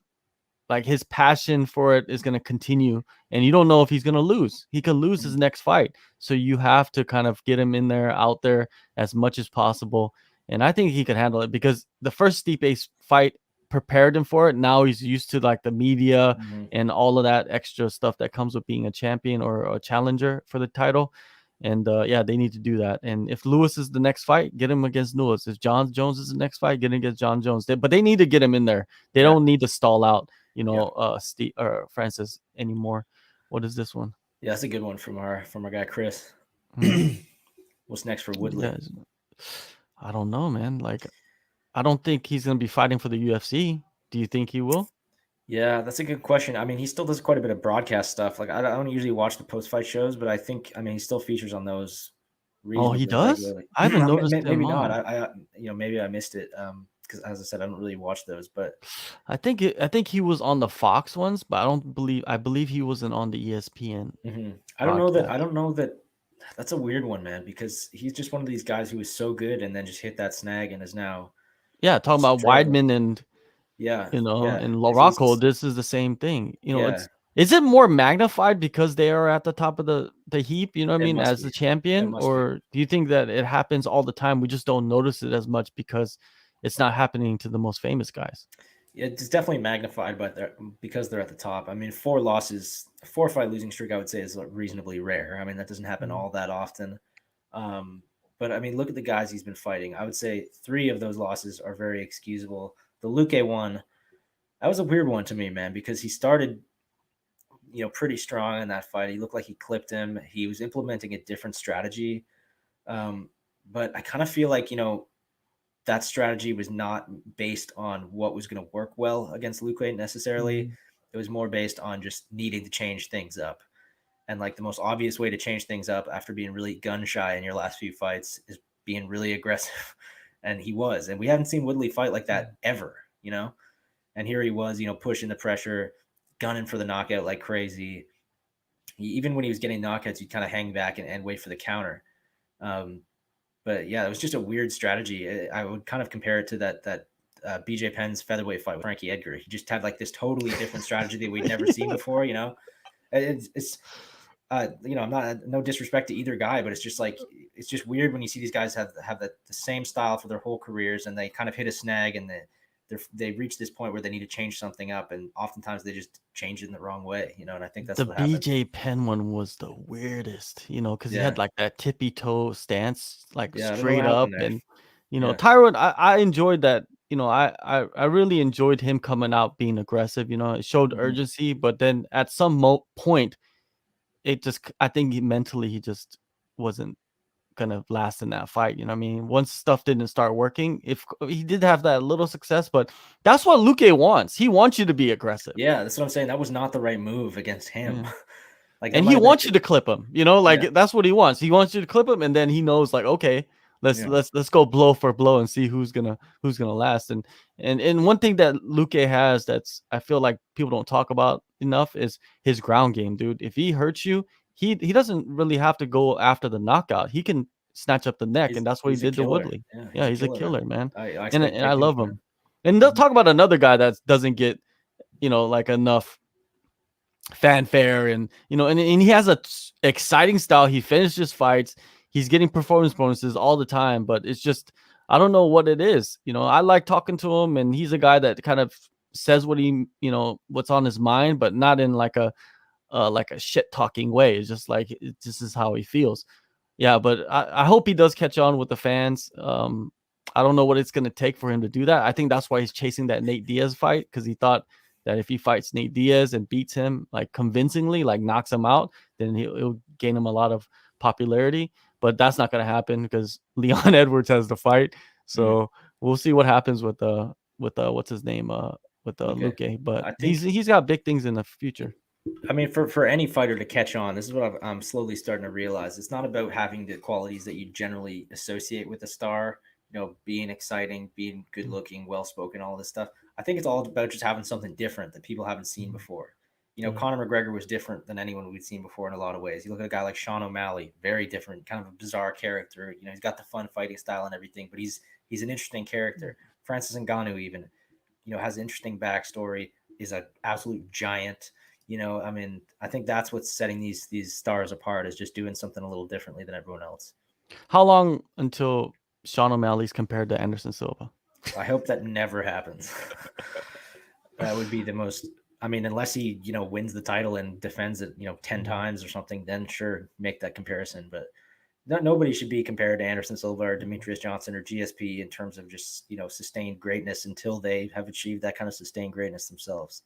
like, his passion for it is gonna continue, and you don't know if he's gonna lose. He could lose his next fight, so you have to kind of get him in there, out there as much as possible. And I think he could handle it, because the first Stipe fight prepared him for it. Now he's used to like the media Mhm. and all of that extra stuff that comes with being a champion or a challenger for the title. And yeah, they need to do that. And if Lewis is the next fight, get him against Lewis. If Jon Jones is the next fight, get him against Jon Jones. But they need to get him in there. They Yeah. don't need to stall out, Yeah. Steve or Francis anymore. What is this one? Yeah, that's a good one from our guy Chris. Mhm. What's next for Woodley? Yeah, I don't know, man. Like, I don't think he's gonna be fighting for the UFC. Do you think he will? Yeah, that's a good question. I mean, he still does quite a bit of broadcast stuff. Like, I don't usually watch the post-fight shows, but I mean, he still features on those Oh, he reasonably does? regularly. I haven't noticed him Maybe not. on. Maybe I missed it. Because as I said, I don't really watch those. But I think he was on the Fox ones, but I believe he wasn't on the ESPN I don't know that. broadcast. I don't know that. That's a weird one, man. Because he's just one of these guys who is so good and then just hit that snag and is now Yeah, talking about struggling. Weidman and Yeah, and yeah. Larocco, this is the same thing. Yeah. Is it more magnified because they are at the top of the heap, you know what I It mean, must as be. the It champion? must be. Or do you think that it happens all the time? We just don't notice it as much because it's not happening to the most famous guys. Yeah, it's definitely magnified, but because they're at the top. I mean, 4-fight losing streak, I would say, is reasonably rare. I mean, that doesn't happen all that often. But I mean, look at the guys he's been fighting. I would say 3 of those losses are very excusable. The Luque one, that was a weird one to me, man, because he started, pretty strong in that fight. He looked like he clipped him. He was implementing a different strategy. But I kind of feel like, that strategy was not based on what was going to work well against Luque necessarily. It was more based on just needing to change things up. And like the most obvious way to change things up after being really gun shy in your last few fights is being really aggressive. And he was. And we haven't seen Woodley fight like that ever, And here he was, pushing the pressure, gunning for the knockout like crazy. Even when he was getting knockouts, he'd kind of hang back and wait for the counter. But yeah, it was just a weird strategy. I would kind of compare it to that BJ Penn's featherweight fight with Frankie Edgar. He just had like this totally different strategy that we'd never seen before. It's I'm not no disrespect to either guy, but it's just like it's just weird when you see these guys have the same style for their whole careers, and they kind of hit a snag and they reach this point where they need to change something up, and oftentimes they just change it in the wrong way, And I think that's The what happened. BJ Penn one was the weirdest, because he Yeah, had like that tippy toe stance, like yeah. I don't know what straight up, happened there. and Yeah. Tyrone. I enjoyed that. I really enjoyed him coming out being aggressive. It showed Mhm. urgency, but then at some point, I think mentally he just wasn't gonna last in that fight. You know what I mean? Once stuff didn't start working, if he did have that little success, but that's what Luque wants. He wants you to be aggressive. Yeah, that's what I'm saying. That was not the right move against him. Yeah. Like that And might he have been wants you to clip him, like Yeah. that's what he wants. He wants you to clip him, and then he knows, like, okay, let's Yeah. let's go blow for blow and see who's gonna last. And one thing that Luque has that's I feel like people don't talk about enough is his ground game, dude. If he hurts you, he doesn't really have to go after the knockout. He can snatch up the neck, and that's what he He's a did to killer. Woodley. Yeah, he's Yeah, a he's a killer, man. killer, man. I And expect and I big things love from him. him. And they'll talk about another guy that doesn't get, like enough fanfare, and he has a exciting style. He finishes fights. He's getting performance bonuses all the time, but it's just I don't know what it is. I like talking to him, and he's a guy that kind of says what what's on his mind, but not in like a shit talking way. It's just like this is how he feels. Yeah, but I hope he does catch on with the fans. I don't know what it's going to take for him to do that. I think that's why he's chasing that Nate Diaz fight, because he thought that if he fights Nate Diaz and beats him like convincingly, like knocks him out, then he'll gain him a lot of popularity. But that's not going to happen because Leon Edwards has the fight. So we'll see what happens with what's his name with Luque. But I think he's got big things in the future. I mean, for any fighter to catch on, this is what I'm slowly starting to realize. It's not about having the qualities that you generally associate with a star, being exciting, being good looking, well spoken, all this stuff. I think it's all about just having something different that people haven't seen before. Conor McGregor was different than anyone we'd seen before in a lot of ways. You look at a guy like Sean O'Malley, very different, kind of a bizarre character. He's got the fun fighting style and everything, but he's an interesting character. Francis Ngannou even, has an interesting backstory, is an absolute giant. I mean, I think that's what's setting these stars apart, is just doing something a little differently than everyone else. How long until Sean O'Malley's compared to Anderson Silva? I hope that never happens. That would be the most. I mean, unless he, wins the title and defends it, 10 times or something, then sure, make that comparison. But nobody should be compared to Anderson Silva or Demetrius Johnson or GSP in terms of just, sustained greatness until they have achieved that kind of sustained greatness themselves.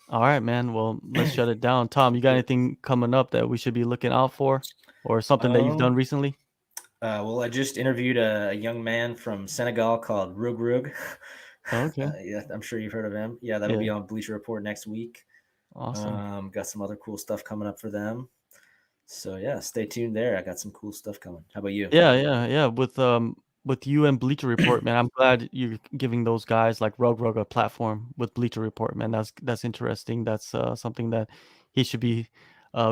All right, man. Well, let's shut it down. Tom, you got anything coming up that we should be looking out for, or something that you've done recently? Well, I just interviewed a young man from Senegal called Rug Rug. Okay. Yeah, I'm sure you've heard of him. Yeah, that'll be on Bleacher Report next week. Awesome. Got some other cool stuff coming up for them. So yeah, stay tuned there. I got some cool stuff coming. How about you? Yeah. With you and Bleacher Report, man, I'm glad you're giving those guys like Rug Rug a platform with Bleacher Report, man. That's interesting. That's something that he should be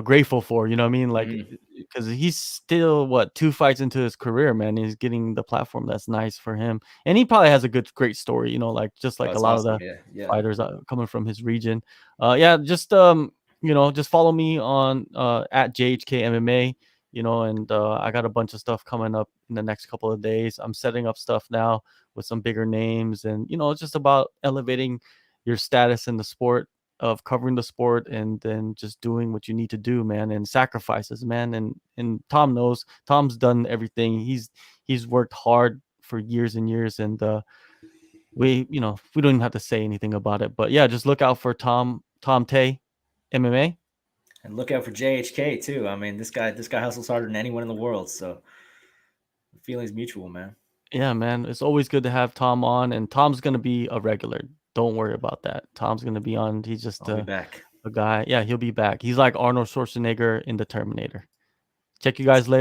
grateful for. You know what I mean? Like, because he's still 2 fights into his career, man. He's getting the platform. That's nice for him, and he probably has a great story. Like just like a lot of the fighters coming from his region. Just just follow me on at JHK MMA. And I got a bunch of stuff coming up in the next couple of days. I'm setting up stuff now with some bigger names, and it's just about elevating your status in the sport, of covering the sport, and then just doing what you need to do, man, and sacrifices, man. And Tom knows. Tom's done everything. He's worked hard for years and years, and we don't even have to say anything about it. But yeah, just look out for Tom Tay MMA. And look out for JHK too. I mean, this guy hustles harder than anyone in the world. So the feeling's mutual, man. Yeah, man. It's always good to have Tom on, and Tom's gonna be a regular. Don't worry about that. Tom's gonna be on. He's just I'll be back. a guy. Yeah, he'll be back. He's like Arnold Schwarzenegger in the Terminator. Check you guys later.